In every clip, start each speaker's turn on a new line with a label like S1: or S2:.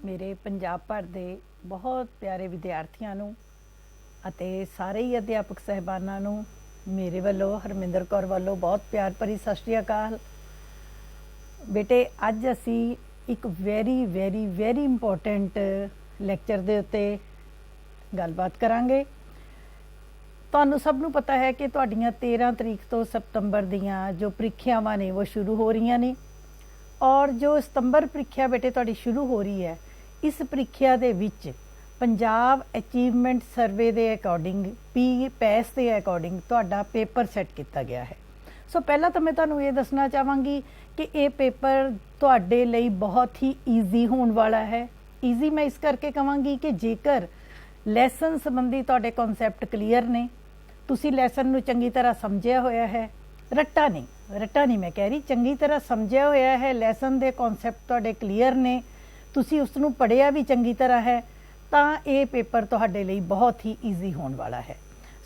S1: ਮੇਰੇ ਪੰਜਾਬ ਭਰ ਦੇ ਬਹੁਤ ਪਿਆਰੇ ਵਿਦਿਆਰਥੀਆਂ ਨੂੰ ਅਤੇ ਸਾਰੇ ਹੀ ਅਧਿਆਪਕ ਸਹਿਬਾਨਾਂ ਨੂੰ ਮੇਰੇ ਵੱਲੋਂ ਹਰਮਿੰਦਰ ਕੌਰ ਵੱਲੋਂ ਬਹੁਤ ਪਿਆਰ ਭਰੀ ਸਤਿ ਸ਼੍ਰੀ ਅਕਾਲ। ਬੇਟੇ ਅੱਜ ਅਸੀਂ ਇੱਕ ਵੈਰੀ ਇੰਪੋਰਟੈਂਟ ਲੈਕਚਰ ਦੇ ਉੱਤੇ ਗੱਲਬਾਤ ਕਰਾਂਗੇ। ਤੁਹਾਨੂੰ ਸਭ ਨੂੰ ਪਤਾ ਹੈ ਕਿ ਤੁਹਾਡੀਆਂ 13 ਤਰੀਕ ਤੋਂ ਸਤੰਬਰ ਦੀਆਂ ਜੋ ਪ੍ਰੀਖਿਆਵਾਂ ਨੇ ਉਹ ਸ਼ੁਰੂ ਹੋ ਰਹੀਆਂ ਨੇ ਔਰ ਜੋ ਸਤੰਬਰ ਪ੍ਰੀਖਿਆ ਬੇਟੇ ਤੁਹਾਡੀ ਸ਼ੁਰੂ ਹੋ ਰਹੀ ਹੈ, ਇਸ ਪ੍ਰੀਖਿਆ ਦੇ ਵਿੱਚ ਪੰਜਾਬ ਅਚੀਵਮੈਂਟ ਸਰਵੇ ਦੇ ਅਕੋਰਡਿੰਗ ਪੈਸ ਦੇ ਅਕੋਰਡਿੰਗ ਤੁਹਾਡਾ ਪੇਪਰ ਸੈੱਟ ਕੀਤਾ ਗਿਆ ਹੈ। ਸੋ ਪਹਿਲਾਂ ਤਾਂ ਮੈਂ ਤੁਹਾਨੂੰ ਇਹ ਦੱਸਣਾ ਚਾਹਾਂਗੀ ਕਿ ਇਹ ਪੇਪਰ ਤੁਹਾਡੇ ਲਈ ਬਹੁਤ ਹੀ ਈਜ਼ੀ ਹੋਣ ਵਾਲਾ ਹੈ। ਈਜ਼ੀ ਮੈਂ ਇਸ ਕਰਕੇ ਕਹਾਂਗੀ ਕਿ ਜੇਕਰ ਲੈਸਨ ਸੰਬੰਧੀ ਤੁਹਾਡੇ ਕਨਸੈਪਟ ਕਲੀਅਰ ਨੇ, ਤੁਸੀਂ ਲੈਸਨ ਨੂੰ ਚੰਗੀ ਤਰ੍ਹਾਂ ਸਮਝਿਆ ਹੋਇਆ ਹੈ, ਰੱਟਾ ਨਹੀਂ ਮੈਂ ਕਹਿ ਰਹੀ, ਚੰਗੀ ਤਰ੍ਹਾਂ ਸਮਝਿਆ ਹੋਇਆ ਹੈ, ਲੈਸਨ ਦੇ ਕਨਸੈਪਟ ਤੁਹਾਡੇ ਕਲੀਅਰ ਨੇ, ਤੁਸੀਂ ਉਸ ਨੂੰ ਪੜ੍ਹਿਆ ਵੀ ਚੰਗੀ ਤਰ੍ਹਾਂ ਹੈ, ਤਾਂ ਇਹ ਪੇਪਰ ਤੁਹਾਡੇ ਲਈ ਬਹੁਤ ਹੀ ਈਜ਼ੀ ਹੋਣ ਵਾਲਾ ਹੈ।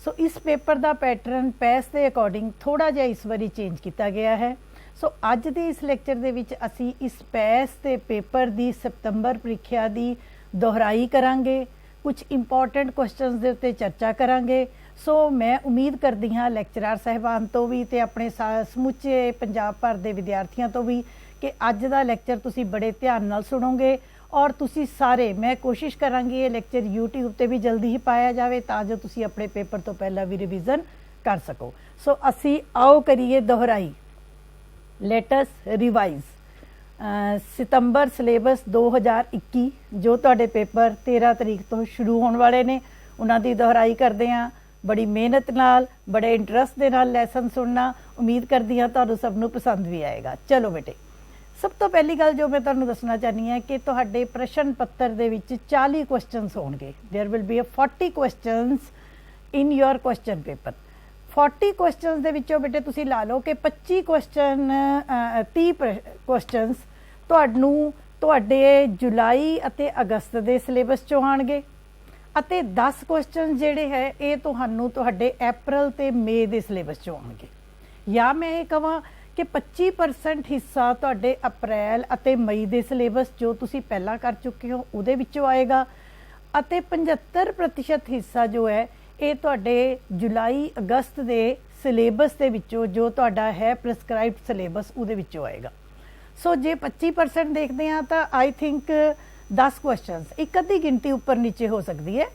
S1: ਸੋ ਇਸ ਪੇਪਰ ਦਾ ਪੈਟਰਨ ਪੈਸ ਦੇ ਅਕੋਰਡਿੰਗ ਥੋੜ੍ਹਾ ਜਿਹਾ ਇਸ ਵਾਰੀ ਚੇਂਜ ਕੀਤਾ ਗਿਆ ਹੈ। ਸੋ ਅੱਜ ਦੇ ਇਸ ਲੈਕਚਰ ਦੇ ਵਿੱਚ ਅਸੀਂ ਇਸ ਪੈਸ ਦੇ ਪੇਪਰ ਦੀ ਸਤੰਬਰ ਪ੍ਰੀਖਿਆ ਦੀ ਦੁਹਰਾਈ ਕਰਾਂਗੇ, ਕੁਝ ਇੰਪੋਰਟੈਂਟ ਕੁਐਸਚਨਸ ਦੇ ਉੱਤੇ ਚਰਚਾ ਕਰਾਂਗੇ। ਸੋ ਮੈਂ ਉਮੀਦ ਕਰਦੀ ਹਾਂ ਲੈਕਚਰਰ ਸਾਹਿਬਾਨ ਤੋਂ ਵੀ ਤੇ ਆਪਣੇ ਸਮੁੱਚੇ ਪੰਜਾਬ ਭਰ ਦੇ ਵਿਦਿਆਰਥੀਆਂ ਤੋਂ ਵੀ ਕਿ ਅੱਜ ਦਾ ਲੈਕਚਰ ਤੁਸੀਂ ਬੜੇ ਧਿਆਨ ਨਾਲ ਸੁਣੋਗੇ ਔਰ ਤੁਸੀਂ ਸਾਰੇ, ਮੈਂ ਕੋਸ਼ਿਸ਼ ਕਰਾਂਗੀ ਇਹ ਲੈਕਚਰ YouTube ਤੇ ਵੀ ਜਲਦੀ ਹੀ ਪਾਇਆ ਜਾਵੇ ਤਾਂ ਜੋ ਤੁਸੀਂ ਆਪਣੇ ਪੇਪਰ ਤੋਂ ਪਹਿਲਾਂ ਵੀ ਰਿਵੀਜ਼ਨ ਕਰ ਸਕੋ। ਸੋ ਅਸੀਂ ਆਓ ਕਰੀਏ ਦੁਹਰਾਈ, ਲੈਟ ਅਸ ਰਿਵਾਈਜ਼ ਸਤੰਬਰ ਸਿਲੇਬਸ 2021 ਜੋ ਤੁਹਾਡੇ ਪੇਪਰ 13 ਤਰੀਕ ਤੋਂ ਸ਼ੁਰੂ ਹੋਣ ਵਾਲੇ ਨੇ, ਉਹਨਾਂ ਦੀ ਦੁਹਰਾਈ ਕਰਦੇ ਹਾਂ। ਬੜੀ ਮਿਹਨਤ ਨਾਲ, ਬੜੇ ਇੰਟਰਸਟ ਦੇ ਨਾਲ ਲੈਸਨ ਸੁਣਨਾ, ਉਮੀਦ ਕਰਦੀ ਹਾਂ ਤੁਹਾਨੂੰ ਸਭ ਨੂੰ ਪਸੰਦ ਵੀ ਆਏਗਾ। ਚਲੋ ਬੇਟੇ, ਸਭ ਤੋਂ ਪਹਿਲੀ ਗੱਲ ਜੋ ਮੈਂ ਤੁਹਾਨੂੰ ਦੱਸਣਾ ਚਾਹੁੰਦੀ ਹਾਂ ਕਿ ਤੁਹਾਡੇ ਪ੍ਰਸ਼ਨ ਪੱਤਰ ਦੇ ਵਿੱਚ 40 ਕੁਐਸਚਨਸ ਹੋਣਗੇ। There will be 40 questions in your question paper. 40 questions ਦੇ ਵਿੱਚੋਂ ਬੇਟੇ ਤੁਸੀਂ ਲਾ ਲਓ ਕਿ 30 ਕੁਐਸਚਨਸ ਤੁਹਾਨੂੰ ਤੁਹਾਡੇ ਜੁਲਾਈ ਅਤੇ ਅਗਸਤ ਦੇ ਸਿਲੇਬਸ ਚੋਂ ਆਉਣਗੇ ਅਤੇ 10 ਕੁਐਸਚਨ ਜਿਹੜੇ ਹੈ ਇਹ ਤੁਹਾਨੂੰ ਤੁਹਾਡੇ ਅਪ੍ਰੈਲ ਤੇ ਮਈ ਦੇ ਸਿਲੇਬਸ ਚੋਂ ਆਉਣਗੇ। ਜਾਂ ਮੈਂ ਇਹ ਕਹਾਂ ਕਿ 25% ਹਿੱਸਾ ਤੁਹਾਡੇ ਅਪ੍ਰੈਲ ਅਤੇ ਮਈ ਦੇ ਸਿਲੇਬਸ ਜੋ ਤੁਸੀਂ ਪਹਿਲਾਂ ਕਰ ਚੁੱਕੇ ਹੋ ਉਹਦੇ ਵਿੱਚੋਂ ਆਏਗਾ ਅਤੇ 75% ਹਿੱਸਾ ਜੋ ਹੈ ਇਹ ਤੁਹਾਡੇ ਜੁਲਾਈ ਅਗਸਤ ਦੇ ਸਿਲੇਬਸ ਦੇ ਵਿੱਚੋਂ ਜੋ ਤੁਹਾਡਾ ਹੈ ਪ੍ਰੈਸਕ੍ਰਾਈਬਡ ਸਿਲੇਬਸ ਉਹਦੇ ਵਿੱਚੋਂ ਆਏਗਾ। ਸੋ ਜੇ 25% ਦੇਖਦੇ ਹਾਂ ਤਾਂ ਆਈ ਥਿੰਕ 10 ਕੁਐਸਚਨਸ, ਇੱਕ ਅੱਧੀ ਗਿਣਤੀ ਉੱਪਰ ਨੀਚੇ ਹੋ ਸਕਦੀ ਹੈ,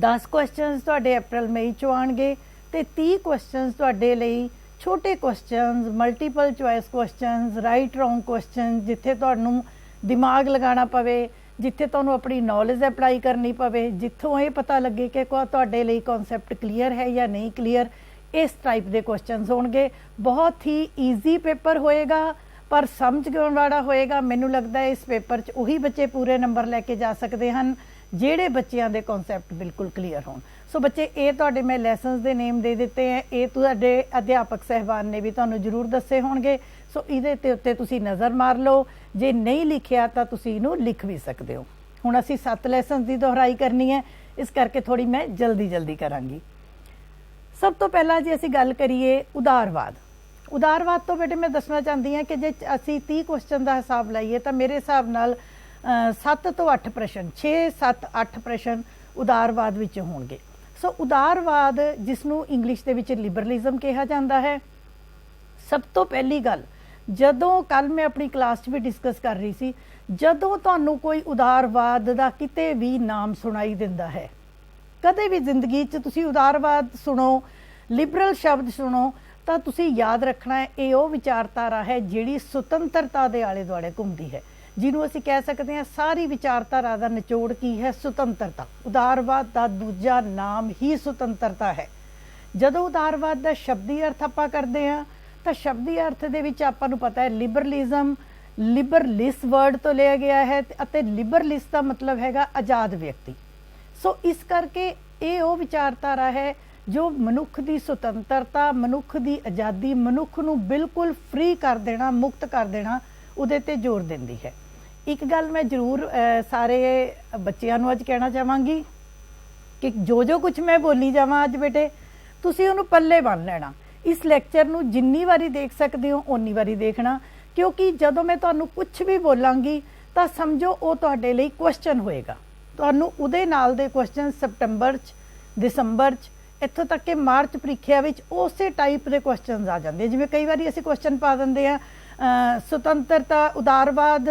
S1: 10 ਕੁਐਸਚਨਸ ਤੁਹਾਡੇ ਅਪ੍ਰੈਲ ਮਈ ਚੋਂ ਆਉਣਗੇ ਤੇ 30 ਕੁਐਸਚਨਸ ਤੁਹਾਡੇ ਲਈ ਛੋਟੇ questions, multiple choice questions, right wrong question, ਜਿੱਥੇ ਤੁਹਾਨੂੰ ਦਿਮਾਗ ਲਗਾਉਣਾ ਪਵੇ, ਜਿੱਥੇ ਤੁਹਾਨੂੰ ਆਪਣੀ ਨੌਲੇਜ ਅਪਲਾਈ ਕਰਨੀ ਪਵੇ, ਜਿੱਥੋਂ ਇਹ ਪਤਾ ਲੱਗੇ ਕਿ ਤੁਹਾਡੇ ਲਈ ਕਨਸੈਪਟ ਕਲੀਅਰ ਹੈ ਜਾਂ ਨਹੀਂ ਕਲੀਅਰ, ਇਸ ਟਾਈਪ ਦੇ ਕੁਐਸਚਨਸ ਹੋਣਗੇ। ਬਹੁਤ ਹੀ ਈਜ਼ੀ ਪੇਪਰ ਹੋਏਗਾ ਪਰ ਸਮਝ ਆਉਣ ਵਾਲਾ ਹੋਏਗਾ। ਮੈਨੂੰ ਲੱਗਦਾ ਹੈ ਇਸ ਪੇਪਰ 'ਚ ਉਹੀ ਬੱਚੇ ਪੂਰੇ ਨੰਬਰ ਲੈ ਕੇ ਜਾ ਸਕਦੇ ਹਨ ਜਿਹੜੇ ਬੱਚਿਆਂ ਦੇ ਕਨਸੈਪਟ ਬਿਲਕੁਲ ਕਲੀਅਰ ਹੋਣ। ਸੋ ਬੱਚੇ, ਇਹ ਤੁਹਾਡੇ ਮੈਂ ਲੈਸਨਸ ਦੇ ਨੇਮ ਦੇ ਦਿੱਤੇ ਹੈ, ਇਹ ਤੁਹਾਡੇ ਅਧਿਆਪਕ ਸਹਿਬਾਨ ਨੇ ਵੀ ਤੁਹਾਨੂੰ ਜ਼ਰੂਰ ਦੱਸੇ ਹੋਣਗੇ। ਸੋ ਇਹਦੇ ਤੇ ਉੱਤੇ ਤੁਸੀਂ ਨਜ਼ਰ ਮਾਰ ਲਓ, ਜੇ ਨਹੀਂ ਲਿਖਿਆ ਤਾਂ ਤੁਸੀਂ ਇਹਨੂੰ ਲਿਖ ਵੀ ਸਕਦੇ ਹੋ। ਹੁਣ ਅਸੀਂ 7 ਲੈਸਨਸ ਦੀ ਦੁਹਰਾਈ ਕਰਨੀ ਹੈ, ਇਸ ਕਰਕੇ ਥੋੜੀ ਮੈਂ ਜਲਦੀ ਕਰਾਂਗੀ। ਸਭ ਤੋਂ ਪਹਿਲਾਂ ਜੇ ਅਸੀਂ ਗੱਲ ਕਰੀਏ ਉਦਾਰਵਾਦ ਤੋਂ ਬੇਟੇ ਮੈਂ ਦੱਸਣਾ ਚਾਹੁੰਦੀ ਹਾਂ ਕਿ ਜੇ ਅਸੀਂ 30 ਕੁਐਸਚਨ ਦਾ ਹਿਸਾਬ ਲਾਈਏ ਤਾਂ ਮੇਰੇ ਹਿਸਾਬ ਨਾਲ 7 ਤੋਂ 8 ਪ੍ਰਸ਼ਨ, 6, 7, 8 ਪ੍ਰਸ਼ਨ ਉਦਾਰਵਾਦ ਵਿੱਚ ਹੋਣਗੇ। ਸੋ ਉਦਾਰਵਾਦ, ਜਿਸ ਨੂੰ ਇੰਗਲਿਸ਼ ਦੇ ਵਿੱਚ ਲਿਬਰਲਿਜ਼ਮ ਕਿਹਾ ਜਾਂਦਾ ਹੈ, ਸਭ ਤੋਂ ਪਹਿਲੀ ਗੱਲ, ਜਦੋਂ ਕੱਲ ਮੈਂ ਆਪਣੀ ਕਲਾਸ 'ਚ ਵੀ ਡਿਸਕਸ ਕਰ ਰਹੀ ਸੀ, ਜਦੋਂ ਤੁਹਾਨੂੰ ਕੋਈ ਉਦਾਰਵਾਦ ਦਾ ਕਿਤੇ ਵੀ ਨਾਮ ਸੁਣਾਈ ਦਿੰਦਾ ਹੈ, ਕਦੇ ਵੀ ਜ਼ਿੰਦਗੀ 'ਚ ਤੁਸੀਂ ਉਦਾਰਵਾਦ ਸੁਣੋ, ਲਿਬਰਲ ਸ਼ਬਦ ਸੁਣੋ, ਤਾਂ ਤੁਸੀਂ ਯਾਦ ਰੱਖਣਾ ਹੈ ਇਹ ਉਹ ਵਿਚਾਰਧਾਰਾ ਹੈ ਜਿਹੜੀ ਸੁਤੰਤਰਤਾ ਦੇ ਆਲੇ ਦੁਆਲੇ ਘੁੰਮਦੀ ਹੈ, ਜਿਹਨੂੰ ਅਸੀਂ ਕਹਿ ਸਕਦੇ ਹਾਂ ਸਾਰੀ ਵਿਚਾਰਧਾਰਾ ਦਾ ਨਿਚੋੜ ਕੀ ਹੈ? ਸੁਤੰਤਰਤਾ। ਉਦਾਰਵਾਦ ਦਾ ਦੂਜਾ ਨਾਮ ਹੀ ਸੁਤੰਤਰਤਾ ਹੈ। ਜਦੋਂ ਉਦਾਰਵਾਦ ਦਾ ਸ਼ਬਦੀ ਅਰਥ ਆਪਾਂ ਕਰਦੇ ਹਾਂ ਤਾਂ ਸ਼ਬਦੀ ਅਰਥ ਦੇ ਵਿੱਚ ਆਪਾਂ ਨੂੰ ਪਤਾ ਹੈ ਲਿਬਰਲਿਜ਼ਮ ਲਿਬਰਲਿਸ ਵਰਡ ਤੋਂ ਲਿਆ ਗਿਆ ਹੈ ਅਤੇ ਲਿਬਰਲਿਸ ਦਾ ਮਤਲਬ ਹੈਗਾ ਆਜ਼ਾਦ ਵਿਅਕਤੀ। ਸੋ ਇਸ ਕਰਕੇ ਇਹ ਉਹ ਵਿਚਾਰਧਾਰਾ ਹੈ ਜੋ ਮਨੁੱਖ ਦੀ ਸੁਤੰਤਰਤਾ, ਮਨੁੱਖ ਦੀ ਆਜ਼ਾਦੀ, ਮਨੁੱਖ ਨੂੰ ਬਿਲਕੁਲ ਫ੍ਰੀ ਕਰ ਦੇਣਾ, ਮੁਕਤ ਕਰ ਦੇਣਾ, ਉਹਦੇ ਤੇ ਜ਼ੋਰ ਦਿੰਦੀ ਹੈ। ਇੱਕ ਗੱਲ ਮੈਂ ਜ਼ਰੂਰ ਸਾਰੇ ਬੱਚਿਆਂ ਨੂੰ ਅੱਜ ਕਹਿਣਾ ਚਾਹਾਂਗੀ ਕਿ ਜੋ ਕੁਝ ਮੈਂ ਬੋਲੀ ਜਾਵਾਂ ਅੱਜ ਬੇਟੇ, ਤੁਸੀਂ ਉਹਨੂੰ ਪੱਲੇ ਬੰਨ੍ਹ ਲੈਣਾ। ਇਸ ਲੈਕਚਰ ਨੂੰ ਜਿੰਨੀ ਵਾਰੀ ਦੇਖ ਸਕਦੇ ਹੋ ਓਨੀ ਵਾਰੀ ਦੇਖਣਾ, ਕਿਉਂਕਿ ਜਦੋਂ ਮੈਂ ਤੁਹਾਨੂੰ ਕੁਝ ਵੀ ਬੋਲਾਂਗੀ ਤਾਂ ਸਮਝੋ ਉਹ ਤੁਹਾਡੇ ਲਈ ਕੁਐਸਚਨ ਹੋਏਗਾ। ਤੁਹਾਨੂੰ ਉਹਦੇ ਨਾਲ ਦੇ ਕੁਐਸਚਨ ਸਤੰਬਰ 'ਚ, ਦਸੰਬਰ 'ਚ, ਇੱਥੋਂ ਤੱਕ ਕਿ ਮਾਰਚ ਪ੍ਰੀਖਿਆ ਵਿੱਚ ਉਸੇ ਟਾਈਪ ਦੇ ਕੁਐਸਚਨਸ ਆ ਜਾਂਦੇ। ਜਿਵੇਂ ਕਈ ਵਾਰੀ ਅਸੀਂ ਕੁਐਸਚਨ ਪਾ ਦਿੰਦੇ ਆ ਸੁਤੰਤਰਤਾ ਉਦਾਰਵਾਦ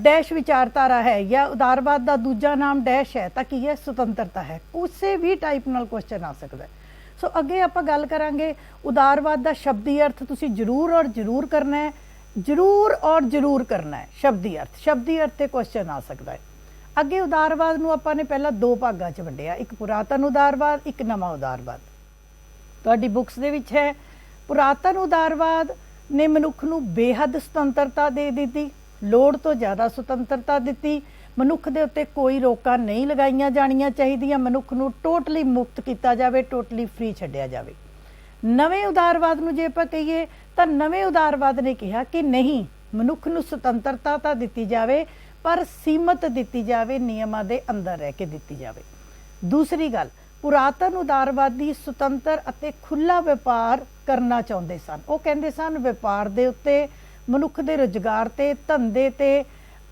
S1: ਡੈਸ਼ ਵਿਚਾਰਧਾਰਾ ਹੈ ਜਾਂ ਉਦਾਰਵਾਦ ਦਾ ਦੂਜਾ ਨਾਮ ਡੈਸ਼ ਹੈ, ਤਾਂ ਕੀ ਹੈ? ਸੁਤੰਤਰਤਾ ਹੈ। ਉਸੇ ਵੀ ਟਾਈਪ ਨਾਲ ਕੁਐਸਚਨ ਆ ਸਕਦਾ। ਸੋ ਅੱਗੇ ਆਪਾਂ ਗੱਲ ਕਰਾਂਗੇ ਉਦਾਰਵਾਦ ਦਾ ਸ਼ਬਦੀ ਅਰਥ। ਤੁਸੀਂ ਜ਼ਰੂਰ ਔਰ ਜ਼ਰੂਰ ਕਰਨਾ ਹੈ, ਜ਼ਰੂਰ ਔਰ ਜ਼ਰੂਰ ਕਰਨਾ ਹੈ। ਸ਼ਬਦੀ ਅਰਥ ਤੇ ਕੁਐਸਚਨ ਆ ਸਕਦਾ ਹੈ। ਅੱਗੇ ਉਦਾਰਵਾਦ ਨੂੰ ਆਪਾਂ ਨੇ ਪਹਿਲਾਂ ਦੋ ਭਾਗਾਂ 'ਚ ਵੰਡਿਆ, ਇੱਕ ਪੁਰਾਤਨ ਉਦਾਰਵਾਦ, ਇੱਕ ਨਵਾਂ ਉਦਾਰਵਾਦ। ਤੁਹਾਡੀ ਬੁੱਕਸ ਦੇ ਵਿੱਚ ਹੈ ਪੁਰਾਤਨ ਉਦਾਰਵਾਦ ਨੇ ਮਨੁੱਖ ਨੂੰ ਬੇਹੱਦ ਸੁਤੰਤਰਤਾ ਦੇ ਦਿੱਤੀ, ਲੋੜ ਤੋਂ ਜ਼ਿਆਦਾ ਸੁਤੰਤਰਤਾ ਦਿੱਤੀ। ਮਨੁੱਖ ਦੇ ਉੱਤੇ ਕੋਈ ਰੋਕਾਂ ਨਹੀਂ ਲਗਾਈਆਂ ਜਾਣੀਆਂ ਚਾਹੀਦੀਆਂ, ਮਨੁੱਖ ਨੂੰ ਟੋਟਲੀ ਮੁਕਤ ਕੀਤਾ ਜਾਵੇ, ਟੋਟਲੀ ਫ੍ਰੀ ਛੱਡਿਆ ਜਾਵੇ। ਨਵੇਂ ਉਦਾਰਵਾਦ ਨੂੰ ਜੇ ਆਪਾਂ ਕਹੀਏ ਤਾਂ ਨਵੇਂ ਉਦਾਰਵਾਦ ਨੇ ਕਿਹਾ ਕਿ ਨਹੀਂ, ਮਨੁੱਖ ਨੂੰ ਸੁਤੰਤਰਤਾ ਤਾਂ ਦਿੱਤੀ ਜਾਵੇ ਪਰ ਸੀਮਤ ਦਿੱਤੀ ਜਾਵੇ, ਨਿਯਮਾਂ ਦੇ ਅੰਦਰ ਰਹਿ ਕੇ ਦਿੱਤੀ ਜਾਵੇ। ਦੂਸਰੀ ਗੱਲ, ਪੁਰਾਤਨ ਉਦਾਰਵਾਦੀ ਸੁਤੰਤਰ ਅਤੇ ਖੁੱਲ੍ਹਾ ਵਪਾਰ ਕਰਨਾ ਚਾਹੁੰਦੇ ਸਨ। ਉਹ ਕਹਿੰਦੇ ਸਨ ਵਪਾਰ ਦੇ ਉੱਤੇ, ਮਨੁੱਖ ਦੇ ਰੁਜ਼ਗਾਰ ਤੇ, ਧੰਦੇ ਤੇ,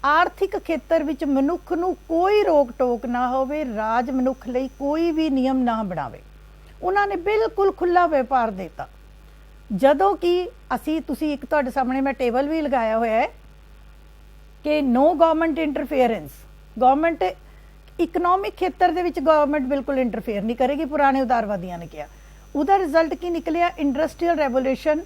S1: ਆਰਥਿਕ ਖੇਤਰ ਵਿੱਚ ਮਨੁੱਖ ਨੂੰ ਕੋਈ ਰੋਕ ਟੋਕ ਨਾ ਹੋਵੇ, ਰਾਜ ਮਨੁੱਖ ਲਈ ਕੋਈ ਵੀ ਨਿਯਮ ਨਾ ਬਣਾਵੇ। ਉਹਨਾਂ ਨੇ ਬਿਲਕੁਲ ਖੁੱਲ੍ਹਾ ਵਪਾਰ ਦਿੱਤਾ। ਜਦੋਂ ਕਿ ਤੁਸੀਂ ਇੱਕ ਤੁਹਾਡੇ ਸਾਹਮਣੇ ਮੈਂ ਟੇਬਲ ਵੀ ਲਗਾਇਆ ਹੋਇਆ ਹੈ ਕਿ ਨੋ ਗਵਰਨਮੈਂਟ ਇੰਟਰਫੇਅਰੈਂਸ। ਗਵਰਨਮੈਂਟ ਇਕਨੋਮਿਕ ਖੇਤਰ ਦੇ ਵਿੱਚ ਗਵਰਨਮੈਂਟ ਬਿਲਕੁਲ ਇੰਟਰਫੇਅਰ ਨਹੀਂ ਕਰੇਗੀ, ਪੁਰਾਣੇ ਉਦਾਰਵਾਦੀਆਂ ਨੇ ਕਿਹਾ। ਉਹਦਾ ਰਿਜ਼ਲਟ ਕੀ ਨਿਕਲਿਆ? Industrial revolution,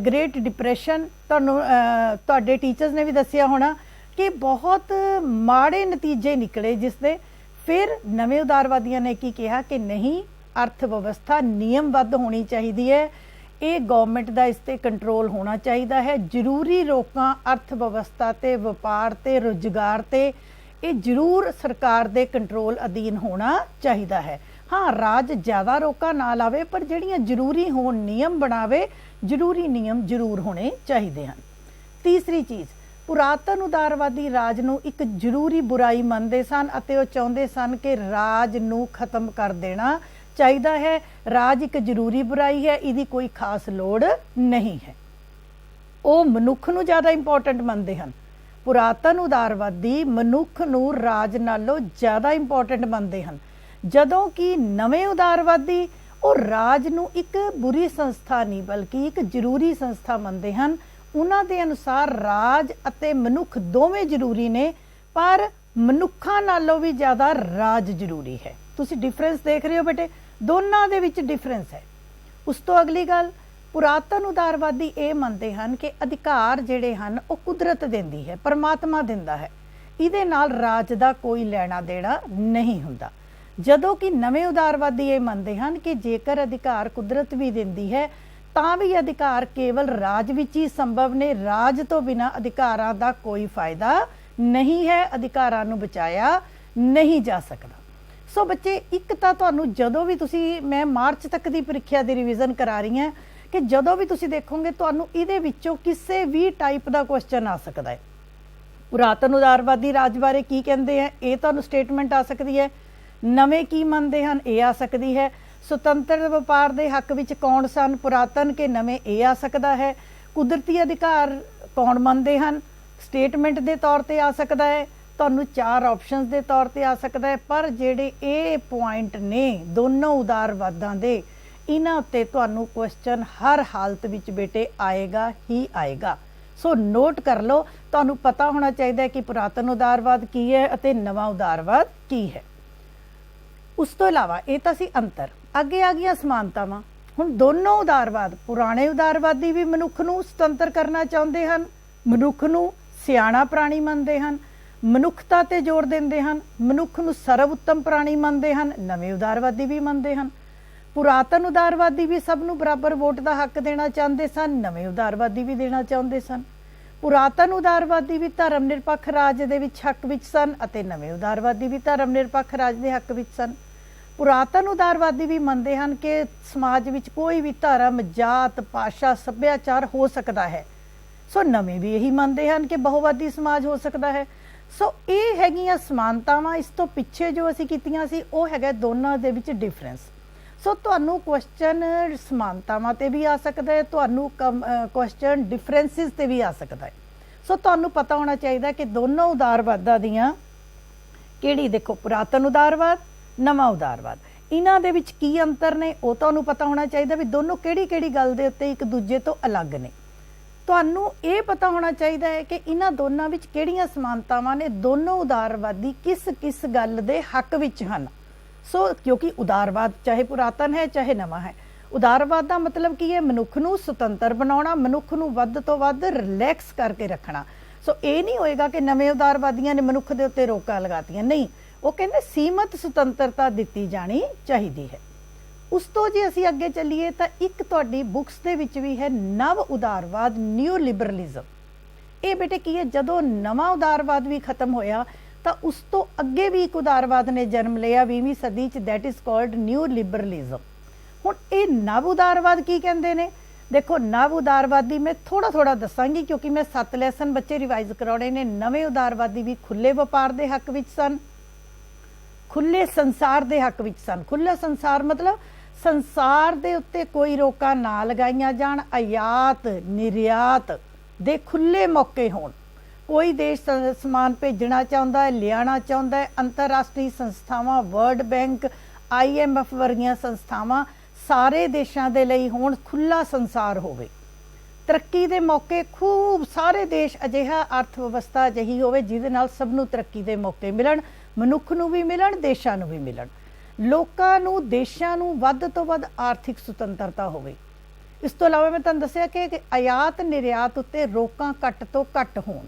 S1: great depression. ਤੁਹਾਡੇ ਟੀਚਰਸ ਨੇ ਵੀ ਦੱਸਿਆ ਹੋਣਾ ਕਿ ਬਹੁਤ ਮਾੜੇ ਨਤੀਜੇ ਨਿਕਲੇ ਜਿਸ ਦੇ। ਫਿਰ ਨਵੇਂ ਉਦਾਰਵਾਦੀਆਂ ਨੇ ਕੀ ਕਿਹਾ ਕਿ ਨਹੀਂ, ਅਰਥ ਵਿਵਸਥਾ ਨਿਯਮਬੱਧ ਹੋਣੀ ਚਾਹੀਦੀ ਹੈ, ਇਹ ਗਵਰਨਮੈਂਟ ਦਾ ਇਸ ਤੇ ਕੰਟਰੋਲ ਹੋਣਾ ਚਾਹੀਦਾ ਹੈ। ਜ਼ਰੂਰੀ ਰੋਕਾਂ ਅਰਥ ਵਿਵਸਥਾ ਤੇ, ਵਪਾਰ ਤੇ, ਰੁਜ਼ਗਾਰ ਤੇ, ਇਹ ਜ਼ਰੂਰ ਸਰਕਾਰ ਦੇ ਕੰਟਰੋਲ ਅਧੀਨ ਹੋਣਾ ਚਾਹੀਦਾ ਹੈ। ਹਾਂ, ਰਾਜ ਜ਼ਿਆਦਾ ਰੋਕਾਂ ਨਾ ਲਾਵੇ ਪਰ ਜਿਹੜੀਆਂ ਜ਼ਰੂਰੀ ਹੋਣ ਨਿਯਮ ਬਣਾਵੇ, ਜ਼ਰੂਰੀ ਨਿਯਮ ਜ਼ਰੂਰ ਹੋਣੇ ਚਾਹੀਦੇ ਹਨ। ਤੀਸਰੀ ਚੀਜ਼, ਪੁਰਾਤਨ ਉਦਾਰਵਾਦੀ ਰਾਜ ਨੂੰ ਇੱਕ ਜ਼ਰੂਰੀ ਬੁਰਾਈ ਮੰਨਦੇ ਸਨ ਅਤੇ ਉਹ ਚਾਹੁੰਦੇ ਸਨ ਕਿ ਰਾਜ ਨੂੰ ਖਤਮ ਕਰ ਦੇਣਾ ਚਾਹੀਦਾ ਹੈ। ਰਾਜ ਇੱਕ ਜ਼ਰੂਰੀ ਬੁਰਾਈ ਹੈ, ਇਹਦੀ ਕੋਈ ਖਾਸ ਲੋੜ ਨਹੀਂ ਹੈ। ਉਹ ਮਨੁੱਖ ਨੂੰ ਜ਼ਿਆਦਾ ਇੰਪੋਰਟੈਂਟ ਮੰਨਦੇ ਹਨ। ਪੁਰਾਤਨ ਉਦਾਰਵਾਦੀ ਮਨੁੱਖ ਨੂੰ ਰਾਜ ਨਾਲੋਂ ਜ਼ਿਆਦਾ ਇੰਪੋਰਟੈਂਟ ਮੰਨਦੇ ਹਨ, ਜਦੋਂ ਕਿ ਨਵੇਂ ਉਦਾਰਵਾਦੀ ਉਹ ਰਾਜ ਨੂੰ ਇੱਕ ਬੁਰੀ ਸੰਸਥਾ ਨਹੀਂ ਬਲਕਿ ਇੱਕ ਜ਼ਰੂਰੀ ਸੰਸਥਾ ਮੰਨਦੇ ਹਨ। ਉਹਨਾਂ ਦੇ ਅਨੁਸਾਰ ਰਾਜ ਅਤੇ ਮਨੁੱਖ ਦੋਵੇਂ ਜ਼ਰੂਰੀ ਨੇ, ਪਰ ਮਨੁੱਖਾਂ ਨਾਲੋਂ ਵੀ ਜ਼ਿਆਦਾ ਰਾਜ ਜ਼ਰੂਰੀ ਹੈ। ਤੁਸੀਂ ਡਿਫਰੈਂਸ ਦੇਖ ਰਹੇ ਹੋ ਬੇਟੇ, ਦੋਨਾਂ ਦੇ ਵਿੱਚ ਡਿਫਰੈਂਸ ਹੈ। ਉਸ ਤੋਂ ਅਗਲੀ ਗੱਲ, ਪੁਰਾਤਨ ਉਦਾਰਵਾਦੀ ਇਹ ਮੰਨਦੇ ਹਨ ਕਿ ਅਧਿਕਾਰ ਜਿਹੜੇ ਹਨ ਉਹ ਕੁਦਰਤ ਦਿੰਦੀ ਹੈ, ਪਰਮਾਤਮਾ ਦਿੰਦਾ ਹੈ, ਇਹਦੇ ਨਾਲ ਰਾਜ ਦਾ ਕੋਈ ਲੈਣਾ ਦੇਣਾ ਨਹੀਂ ਹੁੰਦਾ। ਜਦੋਂ ਕਿ ਨਵੇਂ ਉਦਾਰਵਾਦੀ ਇਹ ਮੰਨਦੇ ਹਨ ਕਿ ਜੇਕਰ ਅਧਿਕਾਰ ਕੁਦਰਤ ਵੀ ਦਿੰਦੀ ਹੈ ਤਾਂ ਵੀ ਅਧਿਕਾਰ ਕੇਵਲ ਰਾਜ ਵਿੱਚ ਹੀ ਸੰਭਵ ਨੇ, ਰਾਜ ਤੋਂ ਬਿਨਾਂ ਅਧਿਕਾਰਾਂ ਦਾ ਕੋਈ ਫਾਇਦਾ ਨਹੀਂ ਹੈ, ਅਧਿਕਾਰਾਂ ਨੂੰ ਬਚਾਇਆ ਨਹੀਂ ਜਾ ਸਕਦਾ। ਸੋ ਬੱਚੇ, ਇੱਕ ਤਾਂ ਤੁਹਾਨੂੰ ਜਦੋਂ ਵੀ ਮੈਂ ਮਾਰਚ ਤੱਕ ਦੀ ਪ੍ਰੀਖਿਆ ਦੀ ਰਿਵੀਜ਼ਨ ਕਰਾ ਰਹੀ ਹਾਂ ਕਿ ਜਦੋਂ ਵੀ ਤੁਸੀਂ ਦੇਖੋਗੇ ਤੁਹਾਨੂੰ ਇਹਦੇ ਵਿੱਚੋਂ ਕਿਸੇ ਵੀ ਟਾਈਪ ਦਾ ਕੁਐਸਚਨ ਆ ਸਕਦਾ ਹੈ। ਪੁਰਾਤਨ ਉਦਾਰਵਾਦੀ ਰਾਜ ਬਾਰੇ ਕੀ ਕਹਿੰਦੇ ਆ, ਇਹ ਤੁਹਾਨੂੰ ਸਟੇਟਮੈਂਟ ਆ ਸਕਦੀ ਹੈ। ਨਵੇਂ ਕੀ ਮੰਨਦੇ ਹਨ, ਇਹ ਆ ਸਕਦੀ ਹੈ। ਸੁਤੰਤਰ ਵਪਾਰ ਦੇ ਹੱਕ ਵਿੱਚ ਕੌਣ ਸਨ, ਪੁਰਾਤਨ ਕੇ ਨਵੇਂ, ਇਹ ਆ ਸਕਦਾ ਹੈ। ਕੁਦਰਤੀ ਅਧਿਕਾਰ ਕੌਣ ਮੰਨਦੇ ਹਨ, ਸਟੇਟਮੈਂਟ ਦੇ ਤੌਰ ਤੇ ਆ ਸਕਦਾ ਹੈ। ਤੁਹਾਨੂੰ 4 ਆਪਸ਼ਨਸ ਦੇ ਤੌਰ ਤੇ ਆ ਸਕਦਾ ਹੈ। ਪਰ ਜਿਹੜੇ ਇਹ ਪੁਆਇੰਟ ਨੇ ਦੋਨੋਂ ਉਦਾਰਵਾਦਾਂ ਦੇ, ਇਹਨਾਂ ਉੱਤੇ ਤੁਹਾਨੂੰ ਕੁਐਸਚਨ ਹਰ ਹਾਲਤ ਵਿੱਚ ਬੇਟੇ ਆਏਗਾ ਹੀ ਆਏਗਾ। ਸੋ ਨੋਟ ਕਰ ਲਓ, ਤੁਹਾਨੂੰ ਪਤਾ ਹੋਣਾ ਚਾਹੀਦਾ ਹੈ ਕਿ ਪੁਰਾਤਨ ਉਦਾਰਵਾਦ ਕੀ ਹੈ ਅਤੇ ਨਵਾਂ ਉਦਾਰਵਾਦ ਕੀ ਹੈ। ਉਸ ਤੋਂ ਇਲਾਵਾ ਇਹ ਤਾਂ ਸੀ ਅੰਤਰ। ਅੱਗੇ ਆ ਗਈਆਂ ਸਮਾਨਤਾਵਾਂ। ਹੁਣ ਦੋਨੋਂ ਉਦਾਰਵਾਦ, ਪੁਰਾਣੇ ਉਦਾਰਵਾਦੀ ਵੀ ਮਨੁੱਖ ਨੂੰ ਸੁਤੰਤਰ ਕਰਨਾ ਚਾਹੁੰਦੇ ਹਨ, ਮਨੁੱਖ ਨੂੰ ਸਿਆਣਾ ਪ੍ਰਾਣੀ ਮੰਨਦੇ ਹਨ, ਮਨੁੱਖਤਾ ਤੇ ਜ਼ੋਰ ਦਿੰਦੇ ਹਨ, ਮਨੁੱਖ ਨੂੰ ਸਰਵ ਉੱਤਮ ਪ੍ਰਾਣੀ ਮੰਨਦੇ ਹਨ। ਨਵੇਂ ਉਦਾਰਵਾਦੀ ਵੀ ਮੰਨਦੇ ਹਨ। ਪੁਰਾਤਨ ਉਦਾਰਵਾਦੀ ਵੀ ਸਭ ਨੂੰ ਬਰਾਬਰ ਵੋਟ ਦਾ ਹੱਕ ਦੇਣਾ ਚਾਹੁੰਦੇ ਸਨ, ਨਵੇਂ ਉਦਾਰਵਾਦੀ ਵੀ ਦੇਣਾ ਚਾਹੁੰਦੇ ਸਨ। ਪੁਰਾਤਨ ਉਦਾਰਵਾਦੀ ਵੀ ਧਰਮ ਨਿਰਪੱਖ ਰਾਜ ਦੇ ਵਿੱਚ ਹੱਕ ਵਿੱਚ ਸਨ ਅਤੇ ਨਵੇਂ ਉਦਾਰਵਾਦੀ ਵੀ ਧਰਮ ਨਿਰਪੱਖ ਰਾਜ ਦੇ ਹੱਕ ਵਿੱਚ ਸਨ। ਪੁਰਾਤਨ ਉਦਾਰਵਾਦੀ ਵੀ ਮੰਨਦੇ ਹਨ ਕਿ ਸਮਾਜ ਵਿੱਚ ਕੋਈ ਵੀ ਧਰਮ, ਜਾਤ, ਭਾਸ਼ਾ, ਸੱਭਿਆਚਾਰ ਹੋ ਸਕਦਾ ਹੈ। ਸੋ ਨਵੇਂ ਵੀ ਇਹੀ ਮੰਨਦੇ ਹਨ ਕਿ ਬਹੁਵਾਦੀ ਸਮਾਜ ਹੋ ਸਕਦਾ ਹੈ। ਸੋ ਇਹ ਹੈਗੀਆਂ ਸਮਾਨਤਾਵਾਂ। ਇਸ ਤੋਂ ਪਿੱਛੇ ਜੋ ਅਸੀਂ ਕੀਤੀਆਂ ਸੀ ਉਹ ਹੈਗਾ ਦੋਨਾਂ ਦੇ ਵਿੱਚ ਡਿਫਰੈਂਸ। ਸੋ ਤੁਹਾਨੂੰ ਕੁਐਸਚਨ ਸਮਾਨਤਾਵਾਂ ਤੇ ਵੀ ਆ ਸਕਦਾ ਹੈ, ਤੁਹਾਨੂੰ ਕੁਐਸਚਨ ਡਿਫਰੈਂਸਿਸ ਤੇ ਵੀ ਆ ਸਕਦਾ ਹੈ। सो तुहानू पता होना चाहिए कि दोनों उदारवादां दियां किहड़ी, देखो पुरातन उदारवाद, नवा उदारवाद, इन्हां दे विच की अंतर ने वो तुहानू पता होना चाहिए भी दोनों किहड़ी किहड़ी गल दे उत्ते एक दूजे तो अलग ने। तुहानू ये पता होना चाहिए है कि इन्हां दोनों विच किहड़ियां समानतावां ने, दोनों उदारवादी किस किस गल दे हक विच हन। सो क्योंकि उदारवाद चाहे पुरातन है चाहे नवा है, उदारवाद का मतलब की है मनुख नू सुतंत्र बनाउणा, मनुख नू वध तो वध रिलैक्स करके रखना। सो ये नहीं होएगा कि नवे उदारवादियों ने मनुख दे उत्ते रोकां लगातियां, नहीं, वो कहते सीमित सुतंत्रता दिती जानी चाहिए है। उस तो जे असीं अगे चलीए तो एक तुहाडी बुक्स दे विच भी है नव उदारवाद, न्यू लिबरलिज्म। ये बेटे की है, जदों नवा उदारवाद भी खत्म होया तो उस तो अगे भी एक उदारवाद ने जन्म लिया 20वीं सदी च, that is called new liberalism. हुण ये नव उदारवाद की कहंदे ने, देखो नव उदारवादी मैं थोड़ा थोड़ा दसांगी क्योंकि मैं 7 लैसन बच्चे रिवाइज कराने ने। नवे उदारवादी भी खुले व्यापार के हक विच सन, खुले संसार के हक विच सन। खुला संसार मतलब संसार दे उत्ते कोई रोकां ना लगाईयां जाण, आयात निर्यात दे खुले मौके होण। कोई देश समान भेजना चाहुंदा है, लियाना चाहुंदा है, अंतरराष्ट्रीय संस्थावां, वर्ल्ड बैंक, IMF वर्गियां संस्थावां सारे देशों के लिए होण, खुला संसार होवे, तरक्की के मौके खूब, सारे देश अजिहा अर्थव्यवस्था अजिही होवे जिहदे नाल सब नूं तरक्की के मौके मिलन, मनुख नूं भी मिलन, देशां नूं भी मिलन, लोकां नूं देशां नूं वध तो वध आर्थिक सुतंत्रता होवे। इस तो इलावा मैं तुहानूं दस्सिया कि आयात निर्यात उत्ते रोकां घट तो घट होण,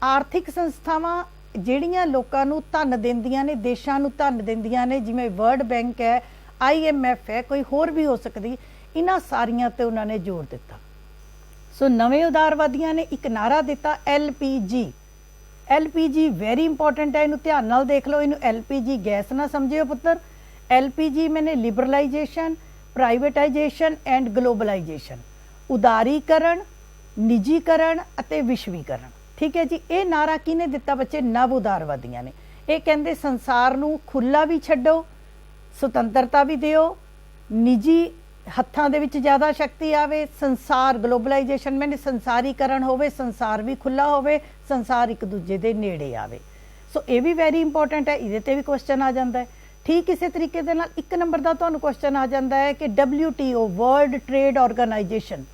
S1: आर्थिक संस्थावां जिहड़ियां लोकां नूं धन दिंदियां ने, देशां नूं धन दिंदियां ने, जिवें वर्ल्ड बैंक है, IMF है, कोई होर भी हो सकती, इन्हां सारियां ते उन्होंने जोर दिता। सो नवे उदारवादियों ने एक नारा दिता LPG। LPG वेरी इंपॉर्टेंट है, इनू ध्यान नाल देख लो, इनू LPG गैस ना समझियो पुत्र। LPG मैंने लिबरलाइजेशन, प्राइवेटाइजेशन एंड ग्लोबलाइजेशन, उदारीकरण, निजीकरण अते विश्वीकरण। ठीक है जी, ये नारा किने दिता बच्चे? नव उदारवादियों ने। ये कहते संसार नू खुला भी छड्डो, सुतंत्रता भी दिओ, निजी हत्थां दे विच ज़्यादा शक्ति आवे, संसार ग्लोबलाइजेशन मैंने संसारीकरण होवे, संसार भी खुला होवे, संसार एक दूजे दे नेड़े आवे। सो ये भी वेरी इंपॉर्टेंट है, इहदे ते भी क्वेश्चन आ जाता है। ठीक इस तरीके दे नाल एक नंबर का तुहानूं क्वेश्चन आ जाता है कि WTO वर्ल्ड ट्रेड ऑर्गेनाइजेशन,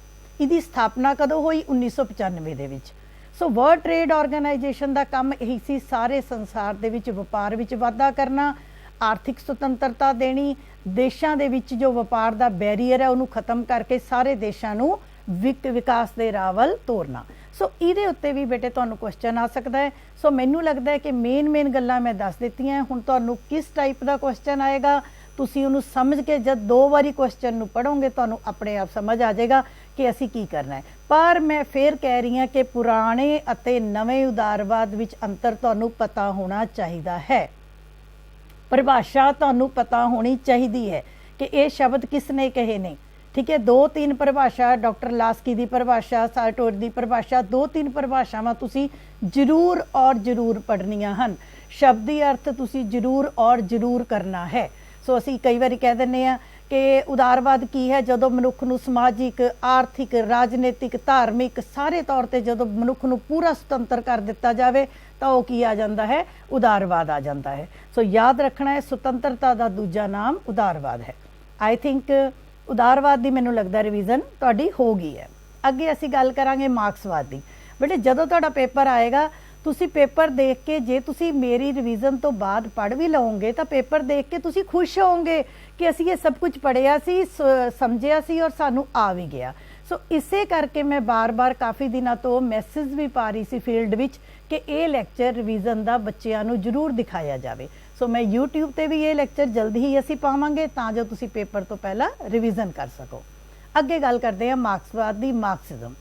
S1: इसकी स्थापना कदों हुई? 1995 दे विच। सो वर्ल्ड ट्रेड ऑर्गेनाइजेशन का काम यही सी, सारे संसार दे विच व्यापार विच वाधा करना, आर्थिक सुतंत्रता देनी, देशों के विच जो व्यापार का बैरीयर है उन्होंने खत्म करके सारे देशों को विकास के राह वल तोरना। सो ये उत्ते भी बेटे तुहानूं क्वेश्चन आ सकता है। सो मैनू लगता है कि मेन गल्लां मैं दस दित्तियां। हुण तुहानूं किस टाइप का क्वेश्चन आएगा तुसीं उहनूं समझ के जब 2 बारी क्वेश्चन नूं पढ़ोगे तुहानूं अपने आप समझ आ जाएगा कि असीं की करना है। पर मैं फिर कह रही हाँ कि पुराने अते नवे उदारवाद विच अंतर तुहानूं पता होना चाहिए है, परिभाषा तुहानूं पता होनी चाहिए है कि ये शब्द किसने कहे ने। ठीक है, 2-3 परिभाषा, डॉक्टर लास्की की परिभाषा, सार्टोर की परिभाषा, 2-3 परिभाषावां तुसीं जरूर और जरूर पढ़नियां हन। शब्दी अर्थ तुसीं जरूर और जरूर करना है। सो असीं कई बार कह दिंदे आ कि उदारवाद की है, जदों मनुख नूं समाजिक, आर्थिक, राजनीतिक, धार्मिक सारे तौर पर जदों मनुख नूं पूरा सुतंत्र कर दिता जाए तो वह की आ जाता है? उदारवाद आ जाता है। सो याद रखना है, सुतंत्रता का दूजा नाम उदारवाद है। आई थिंक उदारवाद की मैनूं लगदा रिवीजन तुहाडी हो गई है। अगे असीं गल करांगे मार्क्सवाद की। बेटे जदों तुहाडा पेपर आएगा तुसी पेपर देख के, जे तुसी मेरी रिवीजन तो बाद पढ़ भी लओगे तो पेपर देख के तुसी खुश होवोगे कि असीं ये सब कुछ पढ़िया सी, समझिया सी और सानू आ भी गया। सो इसे करके मैं बार बार काफ़ी दिनों तो मैसेज भी पा रही सी फील्ड विच कि ये लैक्चर रिवीजन का बच्चों को जरूर दिखाया जाए। सो मैं यूट्यूब पर भी ये लैक्चर जल्द ही असीं पावांगे तां जो तुसी पेपर तो पहला रिवीजन कर सको। अगे गल करते हैं मार्क्सवाद की, मार्क्सिज्म।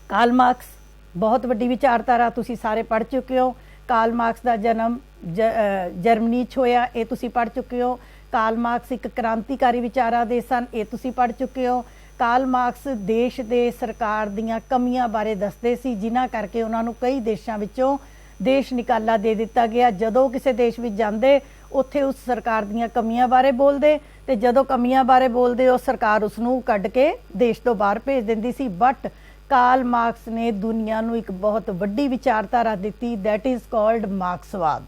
S1: कार्ल मार्क्स बहुत वड्डी विचारधारा, तुसी सारे पढ़ चुके हो। कार्ल मार्क्स का जन्म जर्मनी च होया, ये तुसी पढ़ चुके हो। कार्ल मार्क्स एक क्रांतिकारी विचारा दे सन, ये तुसी पढ़ चुके हो। कार्ल मार्क्स देश दे सरकार दीयां कमियां बारे दसदे सी, जिन्हां करके उन्होंने कई देशों विचों देश निकाला दे दिता गया। जदों किसी देश में जाते उत्थे उस सरकार दीयां कमियां बारे बोलते, तो जदों कमियां बारे बोलते उस सरकार उसनूं कढ़ के देश तो बाहर भेज दिंदी सी। बट ਕਾਰਲ ਮਾਰਕਸ ਨੇ ਦੁਨੀਆ ਨੂੰ ਇੱਕ ਬਹੁਤ ਵੱਡੀ ਵਿਚਾਰਧਾਰਾ ਦਿੱਤੀ, ਦੈਟ ਇਜ਼ ਕਾਲਡ ਮਾਰਕਸਵਾਦ।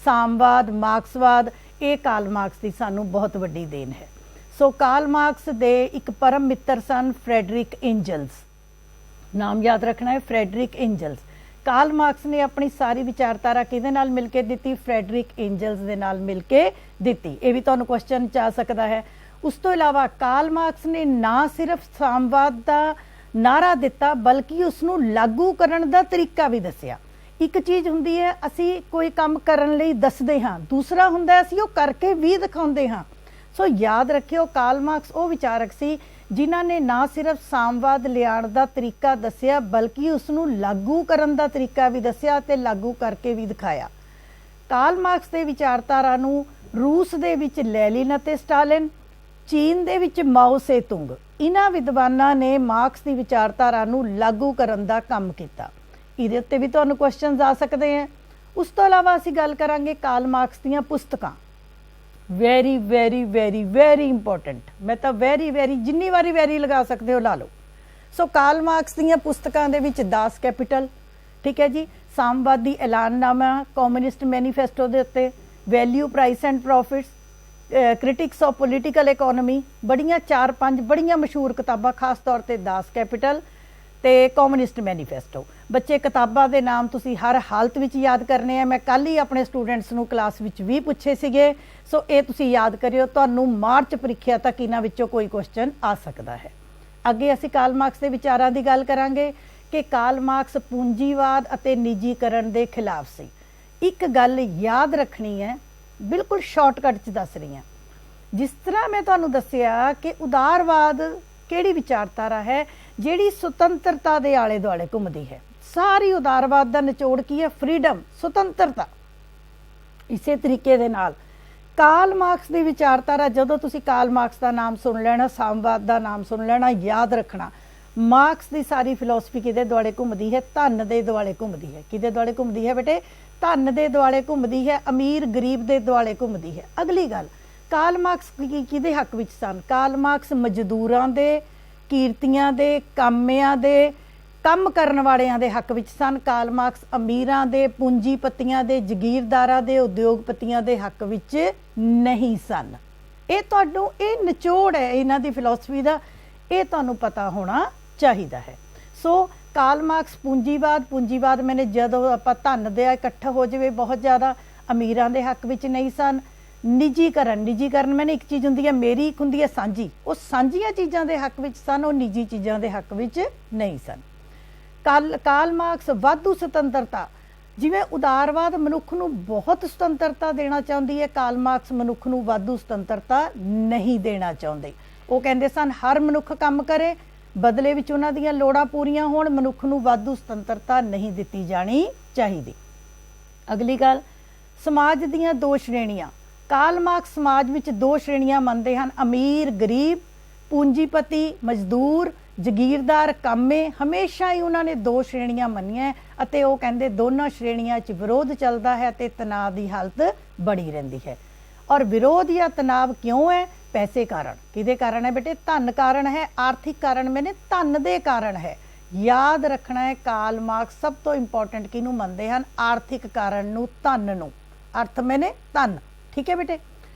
S1: ਸਾਮਵਾਦ, ਮਾਰਕਸਵਾਦ, ਇਹ ਕਾਰਲ ਮਾਰਕਸ ਦੀ ਸਾਨੂੰ ਬਹੁਤ ਵੱਡੀ ਦੇਣ ਹੈ। ਸੋ ਕਾਰਲ ਮਾਰਕਸ ਦੇ ਇੱਕ ਪਰਮ ਮਿੱਤਰ ਸਨ ਫਰੈਡਰਿਕ ਐਂਜਲਸ, ਨਾਮ ਯਾਦ ਰੱਖਣਾ ਹੈ, ਫਰੈਡਰਿਕ ਐਂਜਲਸ। ਕਾਰਲ ਮਾਰਕਸ ਨੇ ਆਪਣੀ ਸਾਰੀ ਵਿਚਾਰਧਾਰਾ ਕਿਹਦੇ ਨਾਲ ਮਿਲ ਕੇ ਦਿੱਤੀ? ਫਰੈਡਰਿਕ ਐਂਜਲਸ ਦੇ ਨਾਲ ਮਿਲ ਕੇ ਦਿੱਤੀ। ਇਹ ਵੀ ਤੁਹਾਨੂੰ ਕੁਐਸਚਨ ਚ ਆ ਸਕਦਾ ਹੈ। ਉਸ ਤੋਂ ਇਲਾਵਾ ਕਾਰਲ ਮਾਰਕਸ ਨੇ ਨਾ ਸਿਰਫ ਸਾਮਵਾਦ ਦਾ ਨਾਰਾ ਦਿੱਤਾ ਬਲਕਿ ਉਸ ਨੂੰ ਲਾਗੂ ਕਰਨ ਦਾ ਤਰੀਕਾ ਵੀ ਦੱਸਿਆ। ਇੱਕ ਚੀਜ਼ ਹੁੰਦੀ ਹੈ ਅਸੀਂ ਕੋਈ ਕੰਮ ਕਰਨ ਲਈ ਦੱਸਦੇ ਹਾਂ, ਦੂਸਰਾ ਹੁੰਦਾ ਅਸੀਂ ਉਹ ਕਰਕੇ ਵੀ ਦਿਖਾਉਂਦੇ ਹਾਂ। ਸੋ ਯਾਦ ਰੱਖਿਓ ਕਾਰਲ ਮਾਰਕਸ ਉਹ ਵਿਚਾਰਕ ਸੀ ਜਿਨ੍ਹਾਂ ਨੇ ਨਾ ਸਿਰਫ ਸਾਮਵਾਦ ਲਿਆਉਣ ਦਾ ਤਰੀਕਾ ਦੱਸਿਆ ਬਲਕਿ ਉਸ ਨੂੰ ਲਾਗੂ ਕਰਨ ਦਾ ਤਰੀਕਾ ਵੀ ਦੱਸਿਆ ਤੇ ਲਾਗੂ ਕਰਕੇ ਵੀ ਦਿਖਾਇਆ। ਕਾਰਲ ਮਾਰਕਸ ਦੇ ਵਿਚਾਰਧਾਰਾ ਨੂੰ ਰੂਸ ਦੇ ਵਿੱਚ ਲੈਨਿਨ ਅਤੇ ਸਟਾਲਿਨ, ਚੀਨ ਦੇ ਵਿੱਚ ਮਾਓ ਸੇ ਤੁੰਗ, ਇਹਨਾਂ ਵਿਦਵਾਨਾਂ ਨੇ ਮਾਰਕਸ ਦੀ ਵਿਚਾਰਧਾਰਾ ਨੂੰ ਲਾਗੂ ਕਰਨ ਦਾ ਕੰਮ ਕੀਤਾ। ਇਹਦੇ ਉੱਤੇ ਵੀ ਤੁਹਾਨੂੰ ਕੁਐਸਚਨਸ ਆ ਸਕਦੇ ਹੈ। ਉਸ ਤੋਂ ਇਲਾਵਾ ਅਸੀਂ ਗੱਲ ਕਰਾਂਗੇ ਕਾਰਲ ਮਾਰਕਸ ਦੀਆਂ ਪੁਸਤਕਾਂ। Very very very very important. ਮੈਂ ਤਾਂ ਵੈਰੀ ਜਿੰਨੀ ਵਾਰੀ ਵੈਰੀ ਲਗਾ ਸਕਦੇ ਹੋ ਲਾ ਲਓ। ਸੋ ਕਾਰਲ ਮਾਰਕਸ ਦੀਆਂ ਪੁਸਤਕਾਂ ਦੇ ਵਿੱਚ ਦਾਸ ਕੈਪੀਟਲ, ਠੀਕ ਹੈ ਜੀ, ਸਾਮਵਾਦੀ ਐਲਾਨਨਾਮਾ, ਕਮਿਊਨਿਸਟ ਮੈਨੀਫੈਸਟੋ ਦੇ ਉੱਤੇ, value price and profits, critics of political economy, ਬੜੀਆਂ 4-5 ਬੜੀਆਂ ਮਸ਼ਹੂਰ ਕਿਤਾਬਾਂ, ਖਾਸ ਤੌਰ ਤੇ ਦਾਸ ਕੈਪੀਟਲ ਤੇ ਕਮਿਊਨਿਸਟ ਮੈਨੀਫੈਸਟੋ। ਬੱਚੇ ਕਿਤਾਬਾਂ ਦੇ ਨਾਮ ਤੁਸੀਂ ਹਰ ਹਾਲਤ ਵਿੱਚ ਯਾਦ ਕਰਨੇ ਆ। ਮੈਂ ਕੱਲ ਹੀ ਆਪਣੇ ਸਟੂਡੈਂਟਸ ਨੂੰ ਕਲਾਸ ਵਿੱਚ ਵੀ ਪੁੱਛੇ ਸੀਗੇ। ਸੋ ਇਹ ਤੁਸੀਂ ਯਾਦ ਕਰਿਓ, ਤੁਹਾਨੂੰ ਮਾਰਚ ਪ੍ਰੀਖਿਆ ਤੱਕ ਇਹਨਾਂ ਵਿੱਚੋਂ ਕੋਈ ਕੁਐਸਚਨ ਆ ਸਕਦਾ ਹੈ। ਅੱਗੇ ਅਸੀਂ ਕਾਰਲ ਮਾਰਕਸ ਦੇ ਵਿਚਾਰਾਂ ਦੀ ਗੱਲ ਕਰਾਂਗੇ ਕਿ ਕਾਰਲ ਮਾਰਕਸ ਪੂੰਜੀਵਾਦ ਅਤੇ ਨਿੱਜੀਕਰਨ ਦੇ ਖਿਲਾਫ ਸੀ। ਇੱਕ ਗੱਲ ਯਾਦ ਰੱਖਣੀ ਹੈ, ਬਿਲਕੁਲ ਸ਼ਾਰਟਕਟ 'ਚ ਦੱਸ ਰਹੀ ਹਾਂ। ਜਿਸ ਤਰ੍ਹਾਂ ਮੈਂ ਤੁਹਾਨੂੰ ਦੱਸਿਆ ਕਿ ਉਦਾਰਵਾਦ ਕਿਹੜੀ ਵਿਚਾਰਧਾਰਾ ਹੈ ਜਿਹੜੀ ਸੁਤੰਤਰਤਾ ਦੇ ਆਲੇ ਦੁਆਲੇ ਘੁੰਮਦੀ ਹੈ। ਸਾਰੀ ਉਦਾਰਵਾਦ ਦਾ ਨਿਚੋੜ ਕੀ ਹੈ? ਫਰੀडम, ਸੁਤੰਤਰਤਾ। ਇਸੇ ਤਰੀਕੇ ਦੇ ਨਾਲ ਕਾਰਲ ਮਾਰਕਸ ਦੀ ਵਿਚਾਰਧਾਰਾ, ਜਦੋਂ ਤੁਸੀਂ ਕਾਰਲ ਮਾਰਕਸ ਦਾ ਨਾਮ ਸੁਣ ਲੈਣਾ, ਸਾਮਵਾਦ ਦਾ ਨਾਮ ਸੁਣ ਲੈਣਾ, ਯਾਦ ਰੱਖਣਾ ਮਾਰਕਸ ਦੀ ਸਾਰੀ ਫਿਲਾਸਫੀ ਕਿਹਦੇ ਦੁਆਲੇ ਘੁੰਮਦੀ ਹੈ? ਧਨ ਦੇ ਦੁਆਲੇ ਘੁੰਮਦੀ ਹੈ। ਕਿਹਦੇ ਦੁਆਲੇ ਘੁੰਮਦੀ ਹੈ ਬੇਟੇ? ਧਨ ਦੇ ਦੁਆਲੇ ਘੁੰਮਦੀ ਹੈ, ਅਮੀਰ ਗਰੀਬ ਦੇ ਦੁਆਲੇ ਘੁੰਮਦੀ ਹੈ। ਅਗਲੀ ਗੱਲ, ਕਾਰਲ ਮਾਰਕਸ ਕਿਹਦੇ ਹੱਕ ਵਿੱਚ ਸਨ? ਕਾਰਲ ਮਾਰਕਸ ਮਜ਼ਦੂਰਾਂ ਦੇ, ਕੀਰਤੀਆਂ ਦੇ, ਕਾਮਿਆਂ ਦੇ, ਕੰਮ ਕਰਨ ਵਾਲਿਆਂ ਦੇ ਹੱਕ ਵਿੱਚ ਸਨ। ਕਾਰਲ ਮਾਰਕਸ ਅਮੀਰਾਂ ਦੇ, ਪੂੰਜੀਪਤੀਆਂ ਦੇ, ਜ਼ਗੀਰਦਾਰਾਂ ਦੇ, ਉਦਯੋਗਪਤੀਆਂ ਦੇ ਹੱਕ ਵਿੱਚ ਨਹੀਂ ਸਨ। ਇਹ ਤੁਹਾਨੂੰ ਇਹ ਨਿਚੋੜ ਹੈ ਇਹਨਾਂ ਦੀ ਫਿਲਾਸਫੀ ਦਾ, ਇਹ ਤੁਹਾਨੂੰ ਪਤਾ ਹੋਣਾ ਚਾਹੀਦਾ ਹੈ। ਸੋ ਕਾਰਲ ਮਾਰਕਸ ਪੂੰਜੀਵਾਦ ਮੈਨੇ ਜਦੋਂ ਆਪਾਂ ਧਨ ਦੇ ਇਕੱਠਾ ਹੋ ਜਾਵੇ ਬਹੁਤ ਜ਼ਿਆਦਾ, ਅਮੀਰਾਂ ਦੇ ਹੱਕ ਵਿੱਚ ਨਹੀਂ ਸਨ। ਨਿੱਜੀਕਰਨ ਮੈਨੇ ਇੱਕ ਚੀਜ਼ ਹੁੰਦੀ ਹੈ ਮੇਰੀ, ਇੱਕ ਹੁੰਦੀ ਹੈ ਸਾਂਝੀ, ਉਹ ਸਾਂਝੀਆਂ ਚੀਜ਼ਾਂ ਦੇ ਹੱਕ ਵਿੱਚ ਸਨ, ਉਹ ਨਿੱਜੀ ਚੀਜ਼ਾਂ ਦੇ ਹੱਕ ਵਿੱਚ ਨਹੀਂ ਸਨ। ਕਾਰਲ ਮਾਰਕਸ ਵਾਧੂ ਸੁਤੰਤਰਤਾ, ਜਿਵੇਂ ਉਦਾਰਵਾਦ ਮਨੁੱਖ ਨੂੰ ਬਹੁਤ ਸੁਤੰਤਰਤਾ ਦੇਣਾ ਚਾਹੁੰਦੀ ਹੈ, ਕਾਰਲ ਮਾਰਕਸ ਮਨੁੱਖ ਨੂੰ ਵਾਧੂ ਸੁਤੰਤਰਤਾ ਨਹੀਂ ਦੇਣਾ ਚਾਹੁੰਦੇ। ਉਹ ਕਹਿੰਦੇ ਸਨ ਹਰ ਮਨੁੱਖ ਕੰਮ ਕਰੇ, ਬਦਲੇ ਵਿੱਚ ਉਹਨਾਂ ਦੀਆਂ ਲੋੜਾਂ ਪੂਰੀਆਂ ਹੋਣ, ਮਨੁੱਖ ਨੂੰ ਵਾਧੂ ਸੁਤੰਤਰਤਾ ਨਹੀਂ ਦਿੱਤੀ ਜਾਣੀ ਚਾਹੀਦੀ। ਅਗਲੀ ਗੱਲ, ਸਮਾਜ ਦੀਆਂ ਦੋ ਸ਼੍ਰੇਣੀਆਂ। ਕਾਰਲ ਮਾਰਕਸ ਸਮਾਜ ਵਿੱਚ ਦੋ ਸ਼੍ਰੇਣੀਆਂ ਮੰਨਦੇ ਹਨ, ਅਮੀਰ ਗਰੀਬ, ਪੂੰਜੀਪਤੀ ਮਜ਼ਦੂਰ, ਜ਼ਗੀਰਦਾਰ ਕਾਮੇ। ਹਮੇਸ਼ਾ ਹੀ ਉਹਨਾਂ ਨੇ ਦੋ ਸ਼੍ਰੇਣੀਆਂ ਮੰਨੀਆਂ ਅਤੇ ਉਹ ਕਹਿੰਦੇ ਦੋਨਾਂ ਸ਼੍ਰੇਣੀਆਂ 'ਚ ਵਿਰੋਧ ਚੱਲਦਾ ਹੈ ਅਤੇ ਤਣਾਅ ਦੀ ਹਾਲਤ ਬਣੀ ਰਹਿੰਦੀ ਹੈ। ਔਰ ਵਿਰੋਧ ਜਾਂ ਤਣਾਅ ਕਿਉਂ ਹੈ? ਪੈਸੇ ਕਾਰਨ। ਕਿਹਦੇ ਕਾਰਨ ਹੈ ਬੇਟੇ? ਧਨ ਕਾਰਨ ਹੈ। ਆਰਥਿਕ ਕਾਰਨ ਮੈਨੇ ਧਨ ਦੇ ਕਾਰਨ ਹੈ। ਯਾਦ ਰੱਖਣਾ ਹੈ ਕਾਰਲ ਮਾਰਕਸ ਸਭ ਤੋਂ ਇੰਪੋਰਟੈਂਟ ਕਿਹਨੂੰ ਮੰਨਦੇ ਹਨ? ਆਰਥਿਕ ਕਾਰਨ ਨੂੰ, ਧਨ ਨੂੰ। ਅਰਥ ਮੈਨੇ ਧਨ, ਠੀਕ ਹੈ ਬੇਟੇ।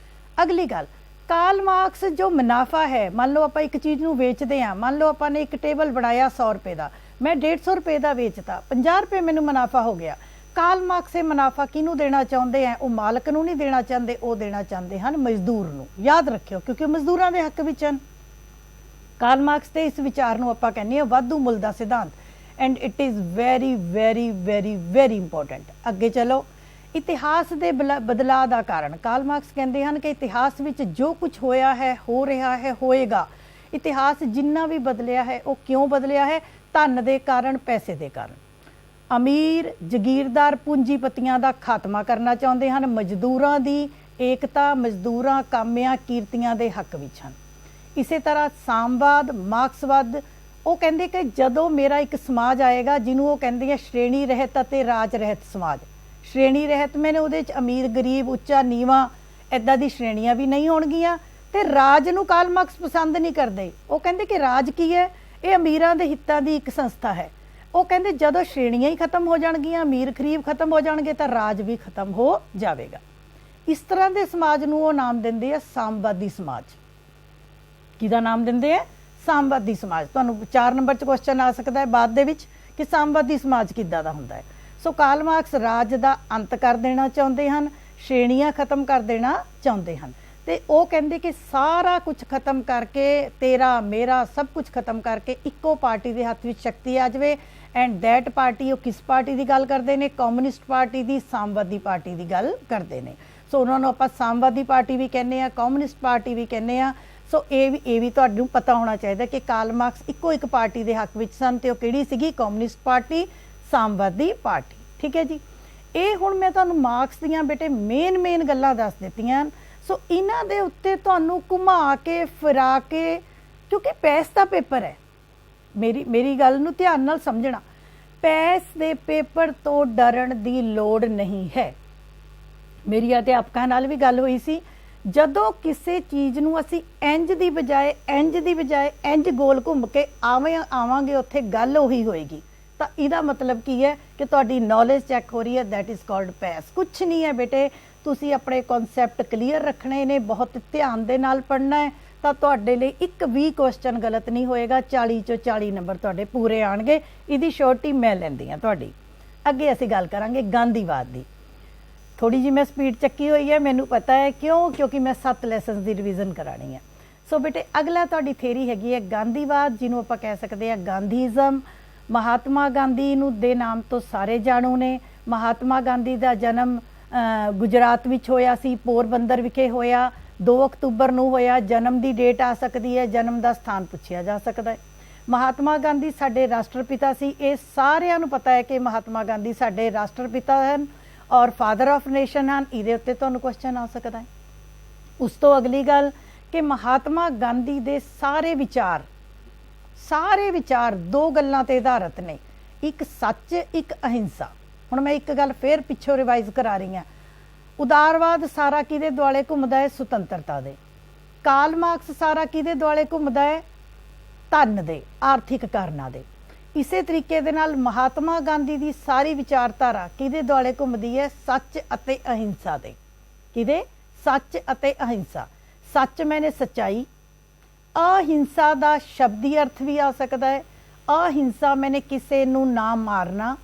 S1: ਅਗਲੀ ਗੱਲ, ਕਾਰਲ ਮਾਰਕਸ ਜੋ ਮੁਨਾਫਾ ਹੈ, ਮੰਨ ਲਓ ਆਪਾਂ ਇੱਕ ਚੀਜ਼ ਨੂੰ ਵੇਚਦੇ ਹਾਂ, ਮੰਨ ਲਓ ਆਪਾਂ ਨੇ ਇੱਕ ਟੇਬਲ ਬਣਾਇਆ 100 ਰੁਪਏ ਦਾ, ਮੈਂ 150 ਰੁਪਏ ਦਾ ਵੇਚਤਾ, 50 ਰੁਪਏ ਮੈਨੂੰ ਮੁਨਾਫਾ ਹੋ ਗਿਆ। ਕਾਰਲ ਮਾਰਕਸ ਇਹ ਮੁਨਾਫਾ ਕਿਹਨੂੰ ਦੇਣਾ ਚਾਹੁੰਦੇ ਆ? ਉਹ ਮਾਲਕ ਨੂੰ ਨਹੀਂ ਦੇਣਾ ਚਾਹੁੰਦੇ, ਉਹ ਦੇਣਾ ਚਾਹੁੰਦੇ ਹਨ ਮਜ਼ਦੂਰ ਨੂੰ। ਯਾਦ ਰੱਖਿਓ, ਕਿਉਂਕਿ ਮਜ਼ਦੂਰਾਂ ਦੇ ਹੱਕ ਵਿੱਚ ਹਨ। ਕਾਰਲ ਮਾਰਕਸ ਦੇ ਇਸ ਵਿਚਾਰ ਨੂੰ ਆਪਾਂ ਕਹਿੰਦੇ ਹਾਂ ਵਾਧੂ ਮੁੱਲ ਦਾ ਸਿਧਾਂਤ, and it is very very very very important. ਅੱਗੇ ਚਲੋ, ਇਤਿਹਾਸ ਦੇ ਬਦਲਾਅ ਦਾ ਕਾਰਨ। ਕਾਰਲ ਮਾਰਕਸ ਕਹਿੰਦੇ ਹਨ ਕਿ ਇਤਿਹਾਸ ਵਿੱਚ ਜੋ ਕੁਝ ਹੋਇਆ ਹੈ, ਹੋ ਰਿਹਾ ਹੈ, ਹੋਏਗਾ। ਇਤਿਹਾਸ ਜਿੰਨਾ ਵੀ ਬਦਲਿਆ ਹੈ ਉਹ ਕਿਉਂ ਬਦਲਿਆ ਹੈ? ਧਨ ਦੇ ਕਾਰਨ, ਪੈਸੇ ਦੇ ਕਾਰਨ। ਅਮੀਰ ਜ਼ਗੀਰਦਾਰ ਪੂੰਜੀਪਤੀਆਂ ਦਾ ਖਾਤਮਾ ਕਰਨਾ ਚਾਹੁੰਦੇ ਹਨ, ਮਜ਼ਦੂਰਾਂ ਦੀ ਏਕਤਾ, ਮਜ਼ਦੂਰਾਂ ਕਾਮਿਆਂ ਕੀਰਤੀਆਂ ਦੇ ਹੱਕ ਵਿੱਚ ਹਨ। ਇਸੇ ਤਰ੍ਹਾਂ ਸਾਮਵਾਦ, ਮਾਰਕਸਵਾਦ, ਉਹ ਕਹਿੰਦੇ ਕਿ ਜਦੋਂ ਮੇਰਾ ਇੱਕ ਸਮਾਜ ਆਏਗਾ ਜਿਹਨੂੰ ਉਹ ਕਹਿੰਦੇ ਆ ਸ਼੍ਰੇਣੀ ਰਹਿਤ ਅਤੇ ਰਾਜ ਰਹਿਤ ਸਮਾਜ। ਸ਼੍ਰੇਣੀ ਰਹਿਤ ਮੈਨੇ ਉਹਦੇ 'ਚ ਅਮੀਰ ਗਰੀਬ, ਉੱਚਾ ਨੀਵਾਂ, ਇੱਦਾਂ ਦੀ ਸ਼੍ਰੇਣੀਆਂ ਵੀ ਨਹੀਂ ਹੋਣਗੀਆਂ। ਤੇ ਰਾਜ ਨੂੰ ਕਾਰਲ ਮਾਰਕਸ ਪਸੰਦ ਨਹੀਂ ਕਰਦੇ। ਉਹ ਕਹਿੰਦੇ ਕਿ ਰਾਜ ਕੀ ਹੈ? ਇਹ ਅਮੀਰਾਂ ਦੇ ਹਿੱਤਾਂ ਦੀ ਇੱਕ ਸੰਸਥਾ ਹੈ। ਉਹ ਕਹਿੰਦੇ ਜਦੋਂ ਸ਼੍ਰੇਣੀਆਂ ਹੀ ਖਤਮ ਹੋ ਜਾਣਗੀਆਂ, ਅਮੀਰ ਗਰੀਬ ਖਤਮ ਹੋ ਜਾਣਗੇ ਤਾਂ ਰਾਜ ਵੀ ਖਤਮ ਹੋ ਜਾਵੇਗਾ। ਇਸ ਤਰ੍ਹਾਂ ਦੇ ਸਮਾਜ ਨੂੰ ਉਹ ਨਾਮ ਦਿੰਦੇ ਆ ਸਾਮਵਾਦੀ ਸਮਾਜ। ਕਿਹਦਾ ਨਾਮ ਦਿੰਦੇ ਆ? ਸਾਮਵਾਦੀ ਸਮਾਜ। ਤੁਹਾਨੂੰ 4 ਨੰਬਰ 'ਚ ਕੁਐਸਚਨ ਆ ਸਕਦਾ ਹੈ ਬਾਅਦ ਦੇ ਵਿੱਚ ਕਿ ਸਾਮਵਾਦੀ ਸਮਾਜ ਕਿੱਦਾਂ ਦਾ ਹੁੰਦਾ ਹੈ। ਸੋ ਕਾਰਲ ਮਾਰਕਸ ਰਾਜ ਦਾ ਅੰਤ ਕਰ ਦੇਣਾ ਚਾਹੁੰਦੇ ਹਨ, ਸ਼੍ਰੇਣੀਆਂ ਖਤਮ ਕਰ ਦੇਣਾ ਚਾਹੁੰਦੇ ਹਨ, ਤੇ ਉਹ ਕਹਿੰਦੇ ਕਿ ਸਾਰਾ ਕੁਝ ਖਤਮ ਕਰਕੇ, ਤੇਰਾ ਮੇਰਾ ਸਭ ਕੁਝ ਖਤਮ ਕਰਕੇ ਇੱਕੋ ਪਾਰਟੀ ਦੇ ਹੱਥ ਵਿੱਚ ਸ਼ਕਤੀ ਆ ਜਾਵੇ। ਐਂਡ ਦੈਟ ਪਾਰਟੀ, ਉਹ ਕਿਸ ਪਾਰਟੀ ਦੀ ਗੱਲ ਕਰਦੇ ਨੇ? ਕਮਿਊਨਿਸਟ ਪਾਰਟੀ ਦੀ, ਸਾਮਵਾਦੀ ਪਾਰਟੀ ਦੀ ਗੱਲ ਕਰਦੇ ਨੇ। ਸੋ ਉਹਨਾਂ ਨੂੰ ਆਪਾਂ ਸਾਮਵਾਦੀ ਪਾਰਟੀ ਵੀ ਕਹਿੰਦੇ ਆ, ਕਮਿਊਨਿਸਟ ਪਾਰਟੀ ਵੀ ਕਹਿੰਦੇ ਆ। ਸੋ ਇਹ ਵੀ ਤੁਹਾਨੂੰ ਪਤਾ ਹੋਣਾ ਚਾਹੀਦਾ ਕਿ ਕਾਰਲ ਮਾਰਕਸ ਇੱਕੋ ਇੱਕ ਪਾਰਟੀ ਦੇ ਹੱਕ ਵਿੱਚ ਸਨ, ਤੇ ਉਹ ਕਿਹੜੀ ਸੀਗੀ? ਕਮਿਊਨਿਸਟ ਪਾਰਟੀ, ਸਾਮਵਾਦੀ ਪਾਰਟੀ। ਠੀਕ ਹੈ ਜੀ। ਇਹ ਹੁਣ ਮੈਂ ਤੁਹਾਨੂੰ ਮਾਰਕਸ ਦੀਆਂ ਬੇਟੇ ਮੇਨ ਗੱਲਾਂ ਦੱਸ ਦਿੱਤੀਆਂ। ਸੋ ਇਹਨਾਂ ਦੇ ਉੱਤੇ ਤੁਹਾਨੂੰ ਘੁਮਾ ਕੇ ਫਿਰਾ ਕੇ, ਕਿਉਂਕਿ ਪੈਸ ਦਾ ਪੇਪਰ ਹੈ, ਮੇਰੀ ਗੱਲ ਨੂੰ ਧਿਆਨ ਨਾਲ ਸਮਝਣਾ, ਪੈਸ ਦੇ ਪੇਪਰ ਤੋਂ ਡਰਨ ਦੀ ਲੋੜ ਨਹੀਂ ਹੈ। ਮੇਰੀ ਅਧਿਆਪਕਾਂ ਨਾਲ ਵੀ ਗੱਲ ਹੋਈ ਸੀ, ਜਦੋਂ ਕਿਸੇ ਚੀਜ਼ ਨੂੰ ਅਸੀਂ ਇੰਜ ਦੀ ਬਜਾਏ ਇੰਜ ਗੋਲ ਘੁੰਮ ਕੇ ਆਵਾਂਗੇ ਉੱਥੇ ਗੱਲ ਉਹੀ ਹੋਏਗੀ, ਤਾਂ ਇਹਦਾ ਮਤਲਬ ਕੀ ਹੈ ਕਿ ਤੁਹਾਡੀ ਨੌਲੇਜ ਚੈੱਕ ਹੋ ਰਹੀ ਹੈ। That is called pass. ਕੁਛ ਨਹੀਂ ਹੈ ਬੇਟੇ, ਤੁਸੀਂ ਆਪਣੇ ਕਨਸੈਪਟ ਕਲੀਅਰ ਰੱਖਣੇ ਨੇ, ਬਹੁਤ ਧਿਆਨ ਦੇ ਨਾਲ ਪੜ੍ਹਨਾ ਹੈ, ਤਾਂ ਤੁਹਾਡੇ ਲਈ ਇੱਕ ਵੀ ਕੁਐਸਚਨ ਗਲਤ ਨਹੀਂ ਹੋਏਗਾ। 40 ਚੋਂ 40 ਨੰਬਰ ਤੁਹਾਡੇ ਪੂਰੇ ਆਣਗੇ। ਇਹਦੀ ਸ਼ੋਰਟੀ ਮੈਂ ਲੈਂਦੀ ਹਾਂ ਤੁਹਾਡੀ। ਅੱਗੇ ਅਸੀਂ ਗੱਲ ਕਰਾਂਗੇ ਗਾਂਧੀਵਾਦ ਦੀ। ਥੋੜੀ ਜਿਹੀ ਮੈਂ ਸਪੀਡ ਚੱਕੀ ਹੋਈ ਹੈ, ਮੈਨੂੰ ਪਤਾ ਹੈ ਕਿਉਂ, ਕਿਉਂਕਿ ਮੈਂ 7 ਲੈਸਨਸ ਦੀ ਰਿਵੀਜ਼ਨ ਕਰਾਣੀ ਹੈ। ਸੋ ਬੇਟੇ ਅਗਲਾ ਤੁਹਾਡੀ ਥਿਊਰੀ ਹੈਗੀ ਹੈ ਗਾਂਧੀਵਾਦ, ਜਿਹਨੂੰ ਆਪਾਂ ਕਹਿ ਸਕਦੇ ਹਾਂ ਗਾਂਧੀਜ਼ਮ। ਮਹਾਤਮਾ ਗਾਂਧੀ ਨੂੰ ਦੇ ਨਾਮ ਤੋਂ ਸਾਰੇ ਜਾਣੂ ਨੇ। ਮਹਾਤਮਾ ਗਾਂਧੀ ਦਾ ਜਨਮ ਗੁਜਰਾਤ ਵਿੱਚ ਹੋਇਆ ਸੀ, ਪੋਰਬੰਦਰ ਵਿਖੇ ਹੋਇਆ, 2 ਅਕਤੂਬਰ ਨੂੰ ਹੋਇਆ। ਜਨਮ ਦੀ ਡੇਟ ਆ ਸਕਦੀ ਹੈ, ਜਨਮ ਦਾ ਸਥਾਨ ਪੁੱਛਿਆ ਜਾ ਸਕਦਾ ਹੈ। ਮਹਾਤਮਾ ਗਾਂਧੀ ਸਾਡੇ ਰਾਸ਼ਟਰਪਿਤਾ ਸੀ। ਇਹ ਸਾਰਿਆਂ ਨੂੰ ਪਤਾ ਹੈ ਕਿ ਮਹਾਤਮਾ ਗਾਂਧੀ ਸਾਡੇ ਰਾਸ਼ਟਰਪਿਤਾ ਹਨ ਔਰ ਫਾਦਰ ਆਫ ਨੇਸ਼ਨ ਹਨ। ਇਹਦੇ ਉੱਤੇ ਤੁਹਾਨੂੰ ਕੁਐਸਚਨ ਆ ਸਕਦਾ ਹੈ। ਉਸ ਤੋਂ ਅਗਲੀ ਗੱਲ ਕਿ ਮਹਾਤਮਾ ਗਾਂਧੀ ਦੇ ਸਾਰੇ ਵਿਚਾਰ 2 ਗੱਲਾਂ ਤੇ ਆਧਾਰਿਤ ਨੇ, ਇੱਕ ਸੱਚ, ਇੱਕ ਅਹਿੰਸਾ। ਹੁਣ ਮੈਂ ਇੱਕ ਗੱਲ ਫੇਰ ਪਿੱਛੋਂ ਰਿਵਾਈਜ਼ ਕਰਾ ਰਹੀ ਹਾਂ। ਉਦਾਰਵਾਦ ਸਾਰਾ ਕਿਹਦੇ ਦੁਆਲੇ ਘੁੰਮਦਾ ਹੈ? ਸੁਤੰਤਰਤਾ ਦੇ। ਕਾਰਲ ਮਾਰਕਸ ਸਾਰਾ ਕਿਹਦੇ ਦੁਆਲੇ ਘੁੰਮਦਾ ਹੈ? ਧਨ ਦੇ, ਆਰਥਿਕ ਕਾਰਨਾਂ ਦੇ। ਇਸੇ ਤਰੀਕੇ ਦੇ ਨਾਲ ਮਹਾਤਮਾ ਗਾਂਧੀ ਦੀ ਸਾਰੀ ਵਿਚਾਰਧਾਰਾ ਕਿਹਦੇ ਦੁਆਲੇ ਘੁੰਮਦੀ ਹੈ? ਸੱਚ ਅਤੇ ਅਹਿੰਸਾ ਦੇ। ਕਿਹਦੇ? ਸੱਚ ਅਤੇ ਅਹਿੰਸਾ। ਸੱਚ ਮੈਨੇ ਸੱਚਾਈ, ਅਹਿੰਸਾ ਦਾ ਸ਼ਬਦੀ ਅਰਥ ਵੀ ਆ ਸਕਦਾ ਹੈ। ਅਹਿੰਸਾ ਮੈਨੇ ਕਿਸੇ ਨੂੰ ਨਾ ਮਾਰਨਾ,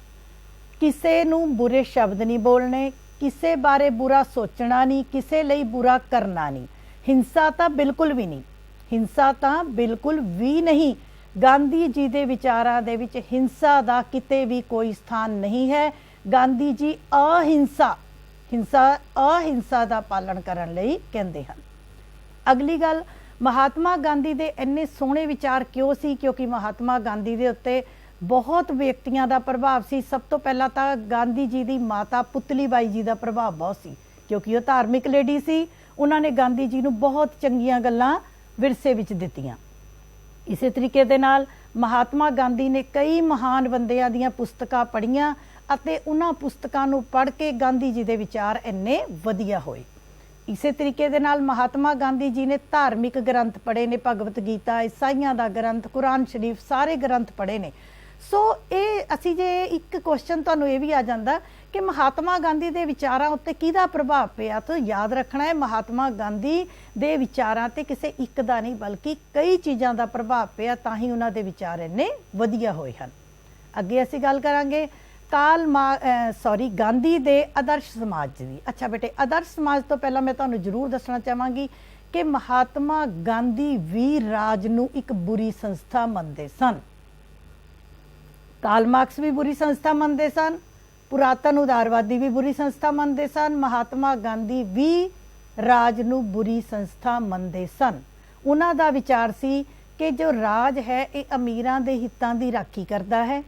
S1: ਕਿਸੇ ਨੂੰ ਬੁਰੇ ਸ਼ਬਦ ਨਹੀਂ ਬੋਲਣੇ, ਕਿਸੇ ਬਾਰੇ ਬੁਰਾ ਸੋਚਣਾ ਨਹੀਂ, ਕਿਸੇ ਲਈ ਬੁਰਾ ਕਰਨਾ ਨਹੀਂ। ਹਿੰਸਾ ਤਾਂ ਬਿਲਕੁਲ ਵੀ ਨਹੀਂ, ਹਿੰਸਾ ਤਾਂ ਬਿਲਕੁਲ ਵੀ ਨਹੀਂ। ਗਾਂਧੀ ਜੀ ਦੇ ਵਿਚਾਰਾਂ ਦੇ ਵਿੱਚ ਹਿੰਸਾ ਦਾ ਕਿਤੇ ਵੀ ਕੋਈ ਸਥਾਨ ਨਹੀਂ ਹੈ। ਗਾਂਧੀ ਜੀ ਅਹਿੰਸਾ ਦਾ ਪਾਲਣ ਕਰਨ ਲਈ ਕਹਿੰਦੇ ਹਨ। ਅਗਲੀ ਗੱਲ, ਮਹਾਤਮਾ ਗਾਂਧੀ ਦੇ ਇੰਨੇ ਸੋਹਣੇ ਵਿਚਾਰ ਕਿਉਂ ਸੀ? ਕਿਉਂਕਿ ਮਹਾਤਮਾ ਗਾਂਧੀ ਦੇ ਉੱਤੇ ਬਹੁਤ ਵਿਅਕਤੀਆਂ ਦਾ ਪ੍ਰਭਾਵ ਸੀ। ਸਭ ਤੋਂ ਪਹਿਲਾਂ ਤਾਂ ਗਾਂਧੀ ਜੀ ਦੀ ਮਾਤਾ ਪੁਤਲੀ ਬਾਈ ਜੀ ਦਾ ਪ੍ਰਭਾਵ ਬਹੁਤ ਸੀ, ਕਿਉਂਕਿ ਉਹ ਧਾਰਮਿਕ ਲੇਡੀ ਸੀ। ਉਹਨਾਂ ਨੇ ਗਾਂਧੀ ਜੀ ਨੂੰ ਬਹੁਤ ਚੰਗੀਆਂ ਗੱਲਾਂ ਵਿਰਸੇ ਵਿੱਚ ਦਿੱਤੀਆਂ। ਇਸੇ ਤਰੀਕੇ ਦੇ ਨਾਲ ਮਹਾਤਮਾ ਗਾਂਧੀ ਨੇ ਕਈ ਮਹਾਨ ਬੰਦਿਆਂ ਦੀਆਂ ਪੁਸਤਕਾਂ ਪੜ੍ਹੀਆਂ ਅਤੇ ਉਹਨਾਂ ਪੁਸਤਕਾਂ ਨੂੰ ਪੜ੍ਹ ਕੇ ਗਾਂਧੀ ਜੀ ਦੇ ਵਿਚਾਰ ਇੰਨੇ ਵਧੀਆ ਹੋਏ। ਇਸੇ ਤਰੀਕੇ ਦੇ ਨਾਲ ਮਹਾਤਮਾ ਗਾਂਧੀ ਜੀ ਨੇ ਧਾਰਮਿਕ ਗ੍ਰੰਥ ਪੜ੍ਹੇ ਨੇ, ਭਗਵਤ ਗੀਤਾ, ਈਸਾਈਆਂ ਦਾ ਗ੍ਰੰਥ, ਕੁਰਾਨ ਸ਼ਰੀਫ, ਸਾਰੇ ਗ੍ਰੰਥ ਪੜ੍ਹੇ ਨੇ। ਸੋ ਇਹ ਅਸੀਂ ਜੇ ਇੱਕ ਕੁਐਸਚਨ ਤੁਹਾਨੂੰ ਇਹ ਵੀ ਆ ਜਾਂਦਾ ਕਿ ਮਹਾਤਮਾ ਗਾਂਧੀ ਦੇ ਵਿਚਾਰਾਂ ਉੱਤੇ ਕਿਹਦਾ ਪ੍ਰਭਾਵ ਪਿਆ, ਤਾਂ ਯਾਦ ਰੱਖਣਾ ਹੈ ਮਹਾਤਮਾ ਗਾਂਧੀ ਦੇ ਵਿਚਾਰਾਂ ਤੇ ਕਿਸੇ ਇੱਕ ਦਾ ਨਹੀਂ ਬਲਕਿ ਕਈ ਚੀਜ਼ਾਂ ਦਾ ਪ੍ਰਭਾਵ ਪਿਆ, ਤਾਂ ਹੀ ਉਹਨਾਂ ਦੇ ਵਿਚਾਰ ਇੰਨੇ ਵਧੀਆ ਹੋਏ ਹਨ। ਅੱਗੇ ਅਸੀਂ ਗੱਲ ਕਰਾਂਗੇ ਗਾਂਧੀ ਦੇ ਆਦਰਸ਼ ਸਮਾਜ ਦੀ। ਅੱਛਾ ਬੇਟੇ, ਆਦਰਸ਼ ਸਮਾਜ ਤੋਂ ਪਹਿਲਾਂ ਮੈਂ ਤੁਹਾਨੂੰ ਜ਼ਰੂਰ ਦੱਸਣਾ ਚਾਹਾਂਗੀ ਕਿ ਮਹਾਤਮਾ ਗਾਂਧੀ ਵੀ ਰਾਜ ਨੂੰ ਇੱਕ ਬੁਰੀ ਸੰਸਥਾ ਮੰਨਦੇ ਸਨ। ਕਾਰਲ ਮਾਰਕਸ ਵੀ ਬੁਰੀ ਸੰਸਥਾ ਮੰਨਦੇ ਸਨ, ਪੁਰਾਤਨ ਉਦਾਰਵਾਦੀ ਵੀ ਬੁਰੀ ਸੰਸਥਾ ਮੰਨਦੇ ਸਨ। ਮਹਾਤਮਾ ਗਾਂਧੀ ਵੀ ਰਾਜ ਨੂੰ ਬੁਰੀ ਸੰਸਥਾ ਮੰਨਦੇ ਸਨ। ਉਹਨਾਂ ਦਾ ਵਿਚਾਰ ਸੀ ਕਿ ਜੋ ਰਾਜ ਹੈ ਇਹ ਅਮੀਰਾਂ ਦੇ ਹਿੱਤਾਂ ਦੀ ਰਾਖੀ ਕਰਦਾ ਹੈ,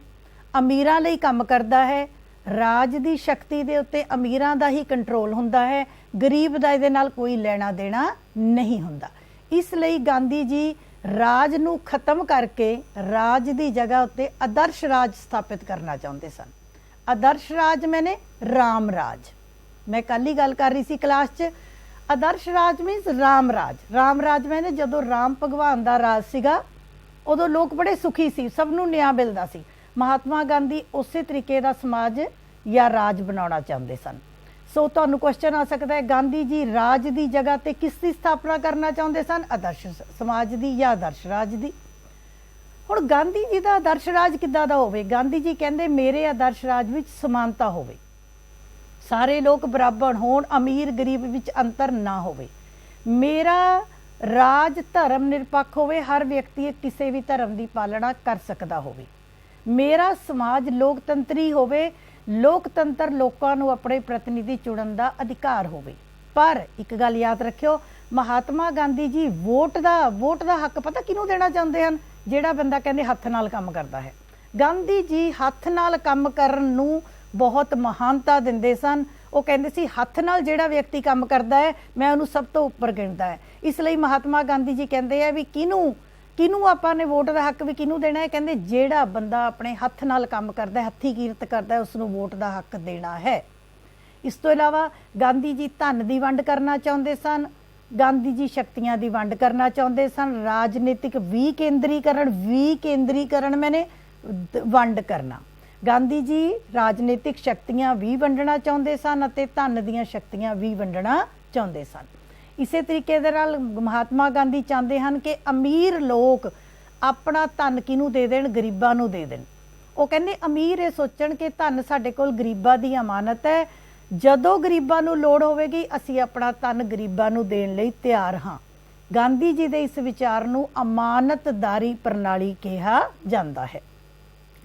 S1: ਅਮੀਰਾਂ ਲਈ ਕੰਮ ਕਰਦਾ ਹੈ। ਰਾਜ ਦੀ ਸ਼ਕਤੀ ਦੇ ਉੱਤੇ ਅਮੀਰਾਂ ਦਾ ਹੀ ਕੰਟਰੋਲ ਹੁੰਦਾ ਹੈ, ਗਰੀਬ ਦਾ ਇਹਦੇ ਨਾਲ ਕੋਈ ਲੈਣਾ ਦੇਣਾ ਨਹੀਂ ਹੁੰਦਾ। ਇਸ ਲਈ ਗਾਂਧੀ ਜੀ ਰਾਜ ਨੂੰ ਖਤਮ ਕਰਕੇ ਰਾਜ ਦੀ ਜਗ੍ਹਾ ਉੱਤੇ ਆਦਰਸ਼ ਰਾਜ ਸਥਾਪਿਤ ਕਰਨਾ ਚਾਹੁੰਦੇ ਸਨ। ਆਦਰਸ਼ ਰਾਜ ਮੈਨੇ ਰਾਮ ਰਾਜ, ਮੈਂ ਕੱਲ ਹੀ ਗੱਲ ਕਰ ਰਹੀ ਸੀ ਕਲਾਸ 'ਚ। ਆਦਰਸ਼ ਰਾਜ ਮੀਨਸ ਰਾਮ ਰਾਜ। ਰਾਮ ਰਾਜ ਮੈਨੇ ਜਦੋਂ ਰਾਮ ਭਗਵਾਨ ਦਾ ਰਾਜ ਸੀਗਾ ਉਦੋਂ ਲੋਕ ਬੜੇ ਸੁਖੀ ਸੀ, ਸਭ ਨੂੰ ਨਿਆਂ ਮਿਲਦਾ ਸੀ। ਮਹਾਤਮਾ ਗਾਂਧੀ ਉਸੇ ਤਰੀਕੇ ਦਾ ਸਮਾਜ ਜਾਂ ਰਾਜ ਬਣਾਉਣਾ ਚਾਹੁੰਦੇ ਸਨ। ਸੋ ਤੁਹਾਨੂੰ ਕੁਐਸਚਨ ਆ ਸਕਦਾ ਹੈ, ਗਾਂਧੀ ਜੀ ਰਾਜ ਦੀ ਜਗ੍ਹਾ ਤੇ ਕਿਸ ਦੀ ਸਥਾਪਨਾ ਕਰਨਾ ਚਾਹੁੰਦੇ ਸਨ? ਆਦਰਸ਼ ਸਮਾਜ ਦੀ ਜਾਂ ਆਦਰਸ਼ ਰਾਜ ਦੀ। ਹੁਣ ਗਾਂਧੀ ਜੀ ਦਾ ਆਦਰਸ਼ ਰਾਜ ਕਿੱਦਾਂ ਦਾ ਹੋਵੇ? ਗਾਂਧੀ ਜੀ ਕਹਿੰਦੇ ਮੇਰੇ ਆਦਰਸ਼ ਰਾਜ ਵਿੱਚ ਸਮਾਨਤਾ ਹੋਵੇ, ਸਾਰੇ ਲੋਕ ਬਰਾਬਰ ਹੋਣ, ਅਮੀਰ ਗਰੀਬ ਵਿੱਚ ਅੰਤਰ ਨਾ ਹੋਵੇ। ਮੇਰਾ ਰਾਜ ਧਰਮ ਨਿਰਪੱਖ ਹੋਵੇ, ਹਰ ਵਿਅਕਤੀ ਕਿਸੇ ਵੀ ਧਰਮ ਦੀ ਪਾਲਣਾ ਕਰ ਸਕਦਾ ਹੋਵੇ। ਮੇਰਾ ਸਮਾਜ ਲੋਕਤੰਤਰੀ ਹੋਵੇ, ਲੋਕਤੰਤਰ ਲੋਕਾਂ ਨੂੰ ਆਪਣੇ ਪ੍ਰਤੀਨਿਧੀ ਚੁਣਨ ਦਾ ਅਧਿਕਾਰ ਹੋਵੇ। ਪਰ ਇੱਕ ਗੱਲ ਯਾਦ ਰੱਖਿਓ, ਮਹਾਤਮਾ ਗਾਂਧੀ ਜੀ ਵੋਟ ਦਾ ਹੱਕ ਪਤਾ ਕਿਹਨੂੰ ਦੇਣਾ ਚਾਹੁੰਦੇ ਹਨ? ਜਿਹੜਾ ਬੰਦਾ ਕਹਿੰਦੇ ਹੱਥ ਨਾਲ ਕੰਮ ਕਰਦਾ ਹੈ। ਗਾਂਧੀ ਜੀ ਹੱਥ ਨਾਲ ਕੰਮ ਕਰਨ ਨੂੰ ਬਹੁਤ ਮਹਾਨਤਾ ਦਿੰਦੇ ਸਨ। ਉਹ ਕਹਿੰਦੇ ਸੀ ਹੱਥ ਨਾਲ ਜਿਹੜਾ ਵਿਅਕਤੀ ਕੰਮ ਕਰਦਾ ਹੈ ਮੈਂ ਉਹਨੂੰ ਸਭ ਤੋਂ ਉੱਪਰ ਗਿਣਦਾ ਹੈ। ਇਸ ਲਈ ਮਹਾਤਮਾ ਗਾਂਧੀ ਜੀ ਕਹਿੰਦੇ ਆ ਵੀ ਕਿਹਨੂੰ ਆਪਾਂ ਨੇ ਵੋਟ ਦਾ ਹੱਕ ਵੀ ਕਿਹਨੂੰ ਦੇਣਾ ਹੈ? ਕਹਿੰਦੇ ਜਿਹੜਾ ਬੰਦਾ ਆਪਣੇ ਹੱਥ ਨਾਲ ਕੰਮ ਕਰਦਾ, ਹੱਥੀਂ ਕਿਰਤ ਕਰਦਾ, ਉਸ ਨੂੰ ਵੋਟ ਦਾ ਹੱਕ ਦੇਣਾ ਹੈ। ਇਸ ਤੋਂ ਇਲਾਵਾ ਗਾਂਧੀ ਜੀ ਧਨ ਦੀ ਵੰਡ ਕਰਨਾ ਚਾਹੁੰਦੇ ਸਨ। ਗਾਂਧੀ ਜੀ ਸ਼ਕਤੀਆਂ ਦੀ ਵੰਡ ਕਰਨਾ ਚਾਹੁੰਦੇ ਸਨ। ਰਾਜਨੀਤਿਕ ਵਿਕੇਂਦਰੀਕਰਨ ਮੈਨੇ ਵੰਡ ਕਰਨਾ। ਗਾਂਧੀ ਜੀ ਰਾਜਨੀਤਿਕ ਸ਼ਕਤੀਆਂ ਵੀ ਵੰਡਣਾ ਚਾਹੁੰਦੇ ਸਨ ਅਤੇ ਧਨ ਦੀਆਂ ਸ਼ਕਤੀਆਂ ਵੀ ਵੰਡਣਾ ਚਾਹੁੰਦੇ ਸਨ। ਇਸੇ ਤਰੀਕੇ ਦੇ ਨਾਲ ਮਹਾਤਮਾ ਗਾਂਧੀ ਚਾਹੁੰਦੇ ਹਨ ਕਿ ਅਮੀਰ ਲੋਕ ਆਪਣਾ ਧਨ ਕਿਹਨੂੰ ਦੇ ਦੇਣ? ਗਰੀਬਾਂ ਨੂੰ ਦੇ ਦੇਣ। ਉਹ ਕਹਿੰਦੇ ਅਮੀਰ ਇਹ ਸੋਚਣ ਕਿ ਧਨ ਸਾਡੇ ਕੋਲ ਗਰੀਬਾਂ ਦੀ ਅਮਾਨਤ ਹੈ, ਜਦੋਂ ਗਰੀਬਾਂ ਨੂੰ ਲੋੜ ਹੋਵੇਗੀ ਅਸੀਂ ਆਪਣਾ ਧਨ ਗਰੀਬਾਂ ਨੂੰ ਦੇਣ ਲਈ ਤਿਆਰ ਹਾਂ। ਗਾਂਧੀ ਜੀ ਦੇ ਇਸ ਵਿਚਾਰ ਨੂੰ ਅਮਾਨਤਦਾਰੀ ਪ੍ਰਣਾਲੀ ਕਿਹਾ ਜਾਂਦਾ ਹੈ।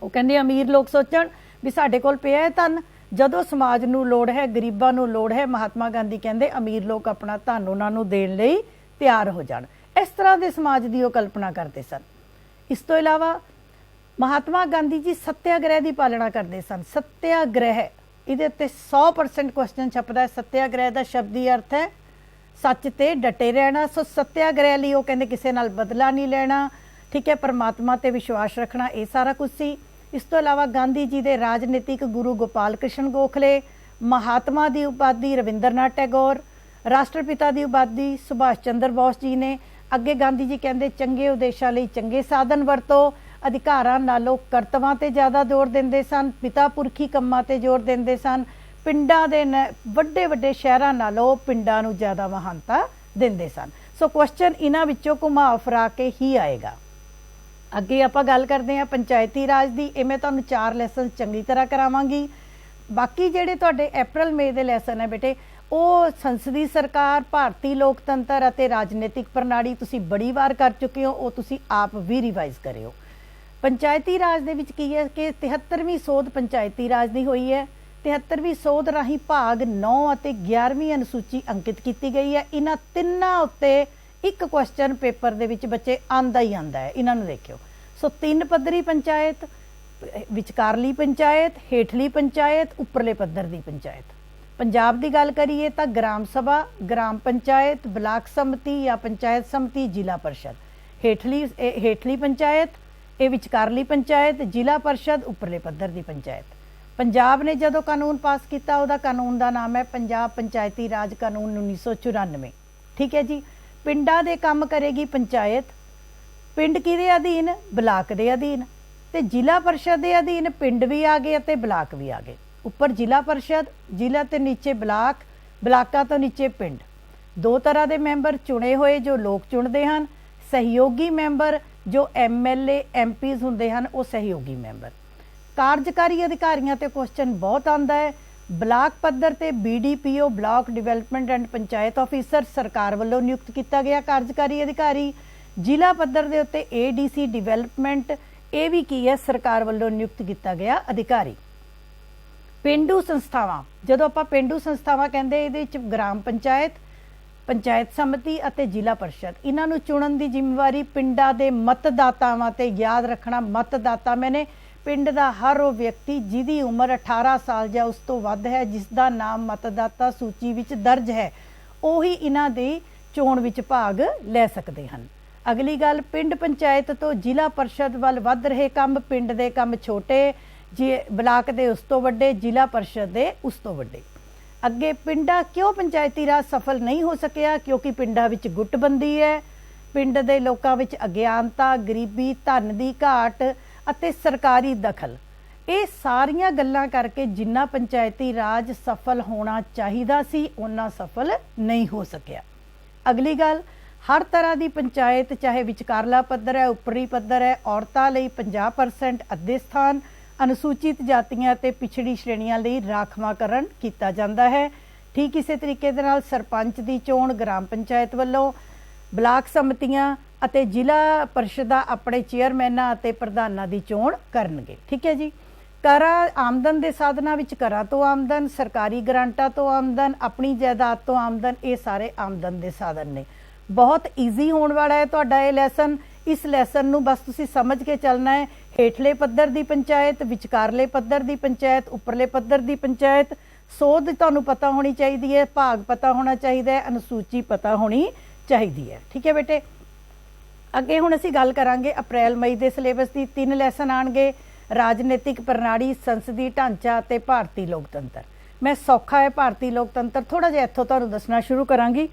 S1: ਉਹ ਕਹਿੰਦੇ ਅਮੀਰ ਲੋਕ ਸੋਚਣ ਵੀ ਸਾਡੇ ਕੋਲ ਪਿਆ ਹੈ ਧਨ, ਜਦੋਂ ਸਮਾਜ ਨੂੰ ਲੋੜ ਹੈ, ਗਰੀਬਾਂ ਨੂੰ ਲੋੜ ਹੈ, ਮਹਾਤਮਾ ਗਾਂਧੀ ਕਹਿੰਦੇ ਅਮੀਰ ਲੋਕ ਆਪਣਾ ਧਨ ਉਹਨਾਂ ਨੂੰ ਦੇਣ ਲਈ ਤਿਆਰ ਹੋ ਜਾਣ। ਇਸ ਤਰ੍ਹਾਂ ਦੇ ਸਮਾਜ ਦੀ ਉਹ ਕਲਪਨਾ ਕਰਦੇ ਸਨ। ਇਸ ਤੋਂ ਇਲਾਵਾ ਮਹਾਤਮਾ ਗਾਂਧੀ ਜੀ ਸੱਤਿਆਗ੍ਰਹਿ ਦੀ ਪਾਲਣਾ ਕਰਦੇ ਸਨ। ਸੱਤਿਆਗ੍ਰਹਿ, ਇਹਦੇ ਉੱਤੇ 100% ਕੁਐਸਚਨ ਛਪਦਾ ਹੈ। ਸੱਤਿਆਗ੍ਰਹਿ ਦਾ ਸ਼ਬਦੀ ਅਰਥ ਹੈ ਸੱਚ ਤੇ ਡਟੇ ਰਹਿਣਾ। ਸੋ ਸੱਤਿਆਗ੍ਰਹਿ ਲਈ ਉਹ ਕਹਿੰਦੇ ਕਿਸੇ ਨਾਲ ਬਦਲਾ ਨਹੀਂ ਲੈਣਾ, ਠੀਕ ਹੈ, ਪਰਮਾਤਮਾ ਤੇ ਵਿਸ਼ਵਾਸ ਰੱਖਣਾ, ਇਹ ਸਾਰਾ ਕੁਝ ਸੀ। ਇਸ ਤੋਂ ਇਲਾਵਾ ਗਾਂਧੀ ਜੀ ਦੇ ਰਾਜਨੀਤਿਕ ਗੁਰੂ ਗੋਪਾਲ ਕ੍ਰਿਸ਼ਨ ਗੋਖਲੇ, ਮਹਾਤਮਾ ਦੀ ਉਪਾਧੀ ਰਵਿੰਦਰਨਾਥ ਟੈਗੋਰ, ਰਾਸ਼ਟਰਪਿਤਾ ਦੀ ਉਪਾਧੀ ਸੁਭਾਸ਼ ਚੰਦਰ ਬੋਸ ਜੀ ਨੇ। ਅੱਗੇ ਗਾਂਧੀ ਜੀ ਕਹਿੰਦੇ ਚੰਗੇ ਉਦੇਸ਼ਾਂ ਲਈ ਚੰਗੇ ਸਾਧਨ ਵਰਤੋ, ਅਧਿਕਾਰਾਂ ਨਾਲੋਂ ਕਰਤਵਾਂ ਤੇ ਜ਼ਿਆਦਾ ਜ਼ੋਰ ਦਿੰਦੇ ਸਨ, ਪਿਤਾ ਪੁਰਖੀ ਕੰਮਾਂ ਤੇ ਜ਼ੋਰ ਦਿੰਦੇ ਸਨ, ਪਿੰਡਾਂ ਦੇ ਵੱਡੇ ਸ਼ਹਿਰਾਂ ਨਾਲੋਂ ਪਿੰਡਾਂ ਨੂੰ ਜ਼ਿਆਦਾ ਮਹਾਨਤਾ ਦਿੰਦੇ ਸਨ। ਸੋ ਕੁਐਸਚਨ ਇਹਨਾਂ ਵਿੱਚੋਂ ਘੁਮਾ ਫਿਰਾ ਕੇ ਹੀ ਆਏਗਾ। ਅੱਗੇ ਆਪਾਂ ਗੱਲ ਕਰਦੇ ਹਾਂ ਪੰਚਾਇਤੀ ਰਾਜ ਦੀ। ਇਹ ਮੈਂ ਤੁਹਾਨੂੰ 4 ਲੈਸਨ ਚੰਗੀ ਤਰ੍ਹਾਂ ਕਰਾਵਾਂਗੀ। ਬਾਕੀ ਜਿਹੜੇ ਤੁਹਾਡੇ April May ਦੇ ਲੈਸਨ ਹੈ ਬੇਟੇ, ਉਹ ਸੰਸਦੀ ਸਰਕਾਰ, ਭਾਰਤੀ ਲੋਕਤੰਤਰ ਅਤੇ ਰਾਜਨੀਤਿਕ ਪ੍ਰਣਾਲੀ ਤੁਸੀਂ ਬੜੀ ਵਾਰ ਕਰ ਚੁੱਕੇ ਹੋ, ਉਹ ਤੁਸੀਂ ਆਪ ਵੀ ਰਿਵਾਈਜ਼ ਕਰਿਓ। ਪੰਚਾਇਤੀ ਰਾਜ ਦੇ ਵਿੱਚ ਕੀ ਹੈ ਕਿ 73ਵੀਂ ਸੋਧ ਪੰਚਾਇਤੀ ਰਾਜ ਦੀ ਹੋਈ ਹੈ। 73ਵੀਂ ਸੋਧ ਰਾਹੀਂ ਭਾਗ 9 ਅਤੇ 11ਵੀਂ ਅਨੁਸੂਚੀ ਅੰਕਿਤ ਕੀਤੀ ਗਈ ਹੈ। ਇਹਨਾਂ ਤਿੰਨਾਂ ਉੱਤੇ ਇੱਕ ਕੁਐਸਚਨ ਪੇਪਰ ਦੇ ਵਿੱਚ ਬੱਚੇ ਆਂਦਾ ਹੀ ਆਂਦਾ ਹੈ, ਇਹਨਾਂ ਨੂੰ ਦੇਖਿਓ। ਸੋ 3 ਪੱਧਰੀ ਪੰਚਾਇਤ, ਵਿਚਕਾਰਲੀ ਪੰਚਾਇਤ, ਹੇਠਲੀ ਪੰਚਾਇਤ, ਉੱਪਰਲੇ ਪੱਧਰ ਦੀ ਪੰਚਾਇਤ। ਪੰਜਾਬ ਦੀ ਗੱਲ ਕਰੀਏ ਤਾਂ ਗ੍ਰਾਮ ਸਭਾ, ਗ੍ਰਾਮ ਪੰਚਾਇਤ, ਬਲਾਕ ਸਮਿਤੀ ਜਾਂ ਪੰਚਾਇਤ ਸਮਿਤੀ, ਜ਼ਿਲ੍ਹਾ ਪਰਿਸ਼ਦ। ਹੇਠਲੀ ਪੰਚਾਇਤ, ਇਹ ਵਿਚਕਾਰਲੀ ਪੰਚਾਇਤ, ਜ਼ਿਲ੍ਹਾ ਪਰਿਸ਼ਦ, ਉੱਪਰਲੇ ਪੱਧਰ ਦੀ ਪੰਚਾਇਤ। ਪੰਜਾਬ ਨੇ ਜਦੋਂ ਕਾਨੂੰਨ ਪਾਸ ਕੀਤਾ, ਉਹਦਾ ਕਾਨੂੰਨ ਦਾ ਨਾਮ ਹੈ ਪੰਜਾਬ ਪੰਚਾਇਤੀ ਰਾਜ ਕਾਨੂੰਨ 1994। ਠੀਕ ਹੈ ਜੀ। ਪਿੰਡਾਂ ਦੇ ਕੰਮ ਕਰੇਗੀ ਪੰਚਾਇਤ। ਪਿੰਡ ਕਿਹਦੇ ਅਧੀਨ? ਬਲਾਕ ਦੇ ਅਧੀਨ। ਤੇ ਜ਼ਿਲ੍ਹਾ ਪਰਿਸ਼ਦ ਦੇ ਅਧੀਨ ਪਿੰਡ ਵੀ ਆ ਗਏ ਅਤੇ ਬਲਾਕ ਵੀ ਆ ਗਏ। ਉੱਪਰ ਜ਼ਿਲ੍ਹਾ ਪਰਿਸ਼ਦ, ਜ਼ਿਲ੍ਹਾ ਤੇ ਨੀਚੇ ਬਲਾਕ, ਬਲਾਕਾਂ ਤੋਂ ਨੀਚੇ ਪਿੰਡ। 2 ਤਰ੍ਹਾਂ ਦੇ ਮੈਂਬਰ ਚੁਣੇ ਹੋਏ ਜੋ ਲੋਕ ਚੁਣਦੇ ਹਨ। ਸਹਿਯੋਗੀ ਮੈਂਬਰ ਜੋ MLA MPs ਹੁੰਦੇ ਹਨ, ਉਹ ਸਹਿਯੋਗੀ ਮੈਂਬਰ। ਕਾਰਜਕਾਰੀ ਅਧਿਕਾਰੀਆਂ ਤੇ ਕੁਐਸਚਨ ਬਹੁਤ ਆਉਂਦਾ ਹੈ। ਬਲਾਕ ਪੱਧਰ ਤੇ BDPO, block development and panchayat officer, ਸਰਕਾਰ ਵੱਲੋਂ ਨਿਯੁਕਤ ਕੀਤਾ ਗਿਆ ਕਾਰਜਕਾਰੀ ਅਧਿਕਾਰੀ। ਜ਼ਿਲ੍ਹਾ ਪੱਧਰ ਦੇ ਉੱਤੇ ADC ਡਿਵੈਲਪਮੈਂਟ, ਇਹ ਵੀ ਕੀ ਹੈ, ਸਰਕਾਰ ਵੱਲੋਂ ਨਿਯੁਕਤ ਕੀਤਾ ਗਿਆ ਅਧਿਕਾਰੀ। ਪੇਂਡੂ ਸੰਸਥਾਵਾਂ, ਜਦੋਂ ਆਪਾਂ ਪੇਂਡੂ ਸੰਸਥਾਵਾਂ ਕਹਿੰਦੇ, ਇਹਦੇ ਵਿੱਚ ਗ੍ਰਾਮ ਪੰਚਾਇਤ, ਪੰਚਾਇਤ ਸਮਿਤੀ ਅਤੇ ਜ਼ਿਲ੍ਹਾ ਪਰਿਸ਼ਦ, ਇਹਨਾਂ ਨੂੰ ਚੁਣਨ ਦੀ ਜ਼ਿੰਮੇਵਾਰੀ ਪਿੰਡਾਂ ਦੇ ਮਤਦਾਤਾਵਾਂ ਤੇ। ਯਾਦ ਰੱਖਣਾ, ਮਤਦਾਤਾ ਮੈਨੇ ਪਿੰਡ ਦਾ ਹਰ ਉਹ ਵਿਅਕਤੀ ਜਿਹਦੀ ਉਮਰ 18 ਸਾਲ ਜਾਂ ਉਸ ਤੋਂ ਵੱਧ ਹੈ, ਜਿਸ ਦਾ ਨਾਮ ਮਤਦਾਤਾ ਸੂਚੀ ਵਿੱਚ ਦਰਜ ਹੈ, ਉਹੀ ਇਹਨਾਂ ਦੀ ਚੋਣ ਵਿੱਚ ਭਾਗ ਲੈ ਸਕਦੇ ਹਨ। ਅਗਲੀ ਗੱਲ, ਪਿੰਡ ਪੰਚਾਇਤ ਤੋਂ ਜ਼ਿਲ੍ਹਾ ਪਰਿਸ਼ਦ ਵੱਲ ਵੱਧ ਰਹੇ ਕੰਮ। ਪਿੰਡ ਦੇ ਕੰਮ ਛੋਟੇ, ਬਲਾਕ ਦੇ ਉਸ ਤੋਂ ਵੱਡੇ, ਜ਼ਿਲ੍ਹਾ ਪਰਿਸ਼ਦ ਦੇ ਉਸ ਤੋਂ ਵੱਡੇ। ਅੱਗੇ, ਪਿੰਡਾਂ ਕਿਉਂ ਪੰਚਾਇਤੀ ਰਾਜ ਸਫਲ ਨਹੀਂ ਹੋ ਸਕਿਆ? ਕਿਉਂਕਿ ਪਿੰਡਾਂ ਵਿੱਚ ਗੁੱਟਬੰਦੀ ਹੈ। पिंड दे लोकां विच अज्ञानता, गरीबी, धन की घाट अते सरकारी दखल, ये सारियां गल्लां करके जिन्ना पंचायती राज सफल होना चाहिदा सी उन्ना सफल नहीं हो सकिया। अगली गल, हर तरह की पंचायत चाहे विचकारला पद्धर है, उपरी पद्धर है, औरतां लई 50% अद्धे स्थान, अनुसूचित जातियां ते पिछड़ी श्रेणियां लई राखवांकरण किया जाता है। ठीक इसे तरीके दे नाल सरपंच की चोण ग्राम पंचायत वालों, ब्लाक समतियां अते जिला परिषदां अपने चेयरमैनां अते प्रधानां की चोण करनगे। ठीक है जी। करा आमदन के साधना विच करा तो आमदन, सरकारी ग्रांटां तो आमदन, अपनी जायदाद तो आमदन, ये सारे आमदन के साधन ने। बहुत ईजी होने वाला है तुहाडा ये लैसन। इस लैसन नूं बस तुसीं समझ के चलना है। हेठले पद्धर की पंचायत, विचकारले पद्धर की पंचायत, उपरले पद्धर की पंचायत, सोध तुहानूं पता होनी चाहिए है, भाग पता होना चाहिए है, अनुसूची पता होनी चाहिए है। ठीक है बेटे। अगे हुण असीं गल करांगे अप्रैल मई के सिलेबस की। 3 लैसन आउणगे, राजनीतिक प्रणाली, संसदी ढांचा ते भारतीय लोकतंत्र। मैं सौखा है भारतीय लोकतंत्र थोड़ा जिहा इत्थों तुहानूं दसना शुरू करांगी।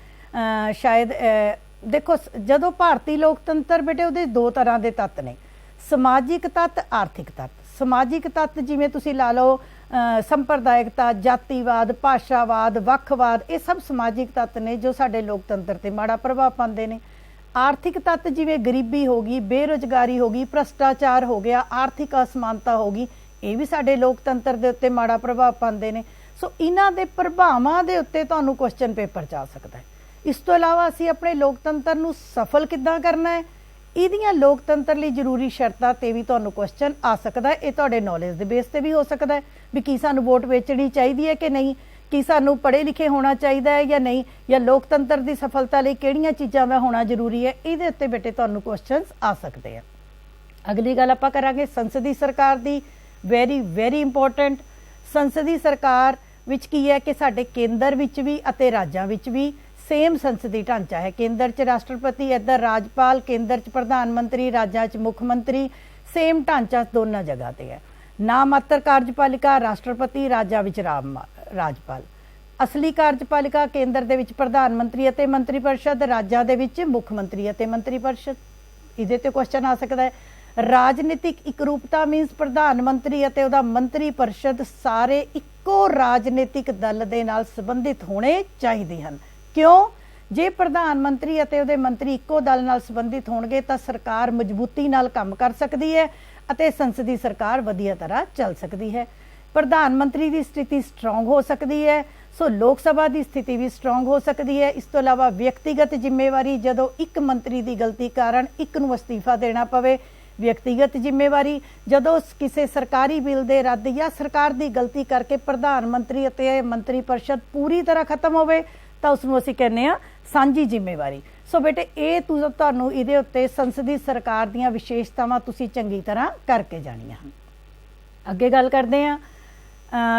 S1: शायद देखो, जदों भारतीय लोकतंत्र बेटे उहदे 2 तरह के तत्त ने, समाजिक तत्त, आर्थिक तत्त। समाजिक तत्त जिवें तुसीं ला लो संप्रदायिकता, जातिवाद, भाषावाद, वक्खवाद, ये सब समाजिक तत्त ने जो साडे लोकतंत्र ते माड़ा प्रभाव पाते हैं। आर्थिक तत्त जिवें गरीबी हो गई, बेरोजगारी हो गई, भ्रष्टाचार हो गया, आर्थिक असमानता हो गई, ये भी साडे लोकतंत्र दे उत्ते माड़ा प्रभाव पाते हैं। सो इन्हां दे प्रभावां दे उत्ते तुहानूं क्वेश्चन पेपर च आ सकता है। इस तो इलावा असीं अपने लोकतंत्र नूं सफल किद्दां करना है, इहदियां लोकतंत्र लई जरूरी शर्तां ते भी तुहानूं क्वेश्चन आ सकता है। ये तुहाडे नॉलेज दे बेस ते भी हो सकता है भी की सानूं वोट वेचणी चाहिदी है कि नहीं, कि सानूं पढ़े लिखे होना चाहिए है या नहीं, या लोकतंत्र की सफलता लई किहड़ियां चीज़ां दा होना जरूरी है, इहदे उत्ते बेटे तुहानूं क्वेश्चन आ सकते हैं। अगली गल आपां करांगे संसदी सरकार दी। Very very important. संसदी सरकार विच की है कि साडे केंद्र विच भी अते राज्यां विच भी सेम संसदी ढांचा है। केंद्र च राष्ट्रपति, इधर राजपाल, केंद्र च प्रधानमंत्री, राज्यां च मुख मंत्री, सेम ढांचा दोनों जगह ते है। ना मात्र कार्यपालिका राष्ट्रपति, राज्यां विच राजपाल। असली कार्यपालिका केंद्र दे विच प्रधानमंत्री अते मंत्री परिषद, राज्यां दे विच मुख मंत्री अते मंत्री परिषद। इहदे ते क्वेश्चन आ सकता है। राजनीतिक एकरूपता मीनस प्रधानमंत्री अते उहदा मंत्री परिषद सारे इक्को राजनीतिक दल दे नाल संबंधित होने चाहिए हैं। क्यों? जे प्रधानमंत्री अते उहदे मंत्री इक्को दल नाल संबंधित होणगे तां सरकार मजबूती नाल काम कर सकती है अते संसदी सरकार वधिया तरह चल सकती है। प्रधानमंत्री की स्थिति स्ट्रोंग हो सकती है, सो लोक सभा की स्थिति भी स्ट्रोंग हो सकती है। इस तो इलावा व्यक्तिगत जिम्मेवारी, जदों एक मंत्री की गलती कारण एक नूं अस्तीफा देना पवे, व्यक्तिगत जिम्मेवारी जदों किसी सरकारी बिल के रद्द या सरकार की गलती करके प्रधानमंत्री अते मंत्री परिषद पूरी तरह खत्म होवे तो उसनूं असीं कहने आ सांझी जिम्मेवारी। सो बेटे ये तुहानूं इहदे उत्ते संसदी सरकार दीयां विशेषतावां तुसीं चंगी तरह करके जाणीआं हन। अगे गल करदे आ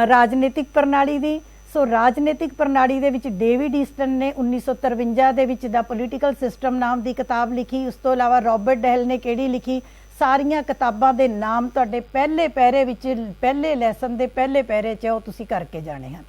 S1: राजनीतिक प्रणाली दी। सो राजनीतिक प्रणाली दे विच डेविड ईस्टन ने 1953 दे विच द पोलीटिकल सिस्टम नाम की किताब लिखी। उस तो इलावा रॉबर्ट डेल ने किहड़ी लिखी। सारियां किताबां दे नाम तुहाडे पहले पैरे विच, पहले लैसन दे पहले पैरे च तुसीं करके जाने हन।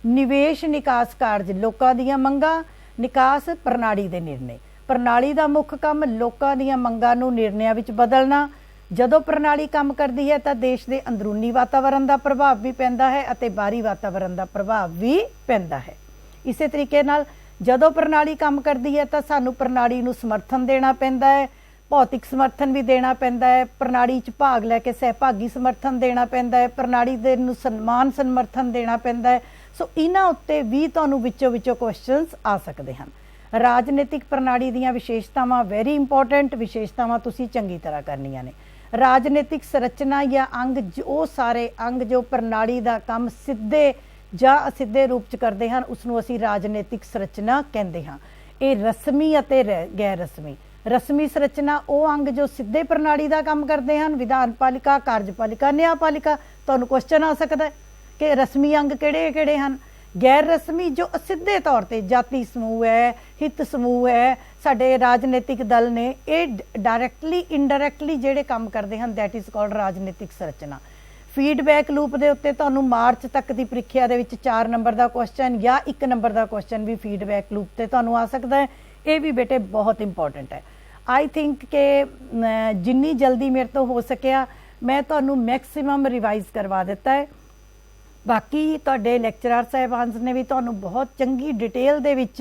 S1: निवेश निकास कारज लोकां दीयां मंगां, निकास प्रणाली दे निर्णय। प्रणाली का मुख्य काम लोकां दीयां मंगां नूं निर्णयां विच बदलना। जदों प्रणाली काम करती है तो देश के अंदरूनी वातावरण का प्रभाव भी पैंदा है अते बाहरी वातावरण का प्रभाव भी पैंदा है। इसे तरीके नाल जदों प्रणाली काम करती है तो सानू प्रणाली नूं समर्थन देना पैंदा है, भौतिक समर्थन भी देना पैंदा है, प्रणाली च भाग लैके सहभागी समर्थन देना पैंदा है, प्रणाली दे नूं सम्मान समर्थन देना पैंदा है। सो इन्हां उत्ते भी तुहानूं विचों विचों क्वेश्चनस आ सकते हैं। राजनीतिक प्रणाली दीयां विशेषतावां वेरी इंपोर्टेंट विशेषतावां तुसीं चंगी तरह करनियां ने। राजनीतिक संरचना या अंग, जो सारे अंग जो प्रणाली का काम सीधे ਜਾਂ असिधे रूप च करते हैं उसनूं असीं राजनीतिक संरचना कहते हैं। ये रस्मी अते गैर रस्मी। रस्मी संरचना वो अंग जो सीधे प्रणाली का काम करते हैं, विधानपालिका, कार्यपालिका, न्यायपालिका। तुहानूं क्वेश्चन आ सकता है कि रस्मी अंग किहड़े-किहड़े हैं। गैर रस्मी जो असिधे तौर पर जाति समूह है, हित समूह है, साडे राजनीतिक दल ने, ये डायरैक्टली इनडायरैक्टली जिहड़े काम करते हैं, दैट इज़ कॉल्ड राजनीतिक संरचना। फीडबैक लूप के उत्ते तुहानूं मार्च तक की प्रीखिया दे विच 4 नंबर का क्वेश्चन या 1 नंबर का क्वेश्चन भी फीडबैक लूप ते तुहानूं आ सकता है। ये भी बेटे बहुत इंपॉर्टेंट है। आई थिंक कि जिन्नी जल्दी मेरे तो हो सकिया मैं तुहानू मैक्सिमम रिवाइज करवा दिता है। बाकी तुहाडे लैक्चरर साहिबान ने भी तुहानू बहुत चंगी डिटेल दे विच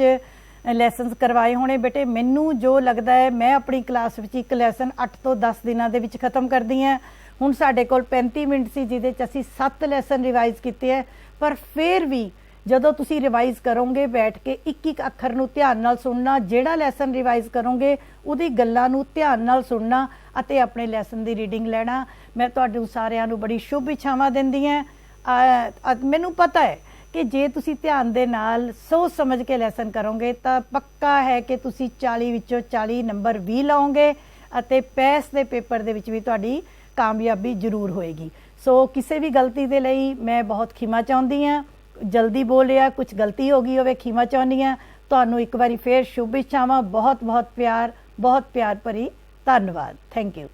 S1: लैसनस करवाए होने बेटे। मैनू जो लगता है मैं अपनी क्लास विच एक लैसन 8 तो 10 दिनों के विच खत्म करदी हाँ। हुण साडे कोल 35 मिनट सी जिहदे च असीं 7 लैसन रिवाइज कीते है, पर फिर भी जदों तुसीं रिवाइज करोगे बैठ के एक एक अखर नूं ध्यान नाल सुनना, जिहड़ा लैसन रिवाइज करोगे उहदी गल्लां नूं ध्यान नाल सुनना अते अपने लैसन दी रीडिंग लैना। मैं तुहाडू सारिआं नूं बड़ी शुभ इच्छावां दिंदी हां। मैनूं पता है कि जे तुसी ध्यान दे नाल सोच समझ के लैसन करोगे तो पक्का है कि तुसी 40 विचों 40 नंबर भी लाओगे अते पैस दे पेपर दे विच भी तुहाडी कामयाबी जरूर होएगी। सो किसी भी गलती दे लई मैं बहुत खिमा चाहुंदी हाँ। जल्दी बोलिया, कुछ गलती हो गई होवे, खिमा चाहुंदी हाँ। तुहानू एक बारी फिर शुभ इच्छावां, बहुत बहुत प्यार भरी धन्यवाद। Thank you.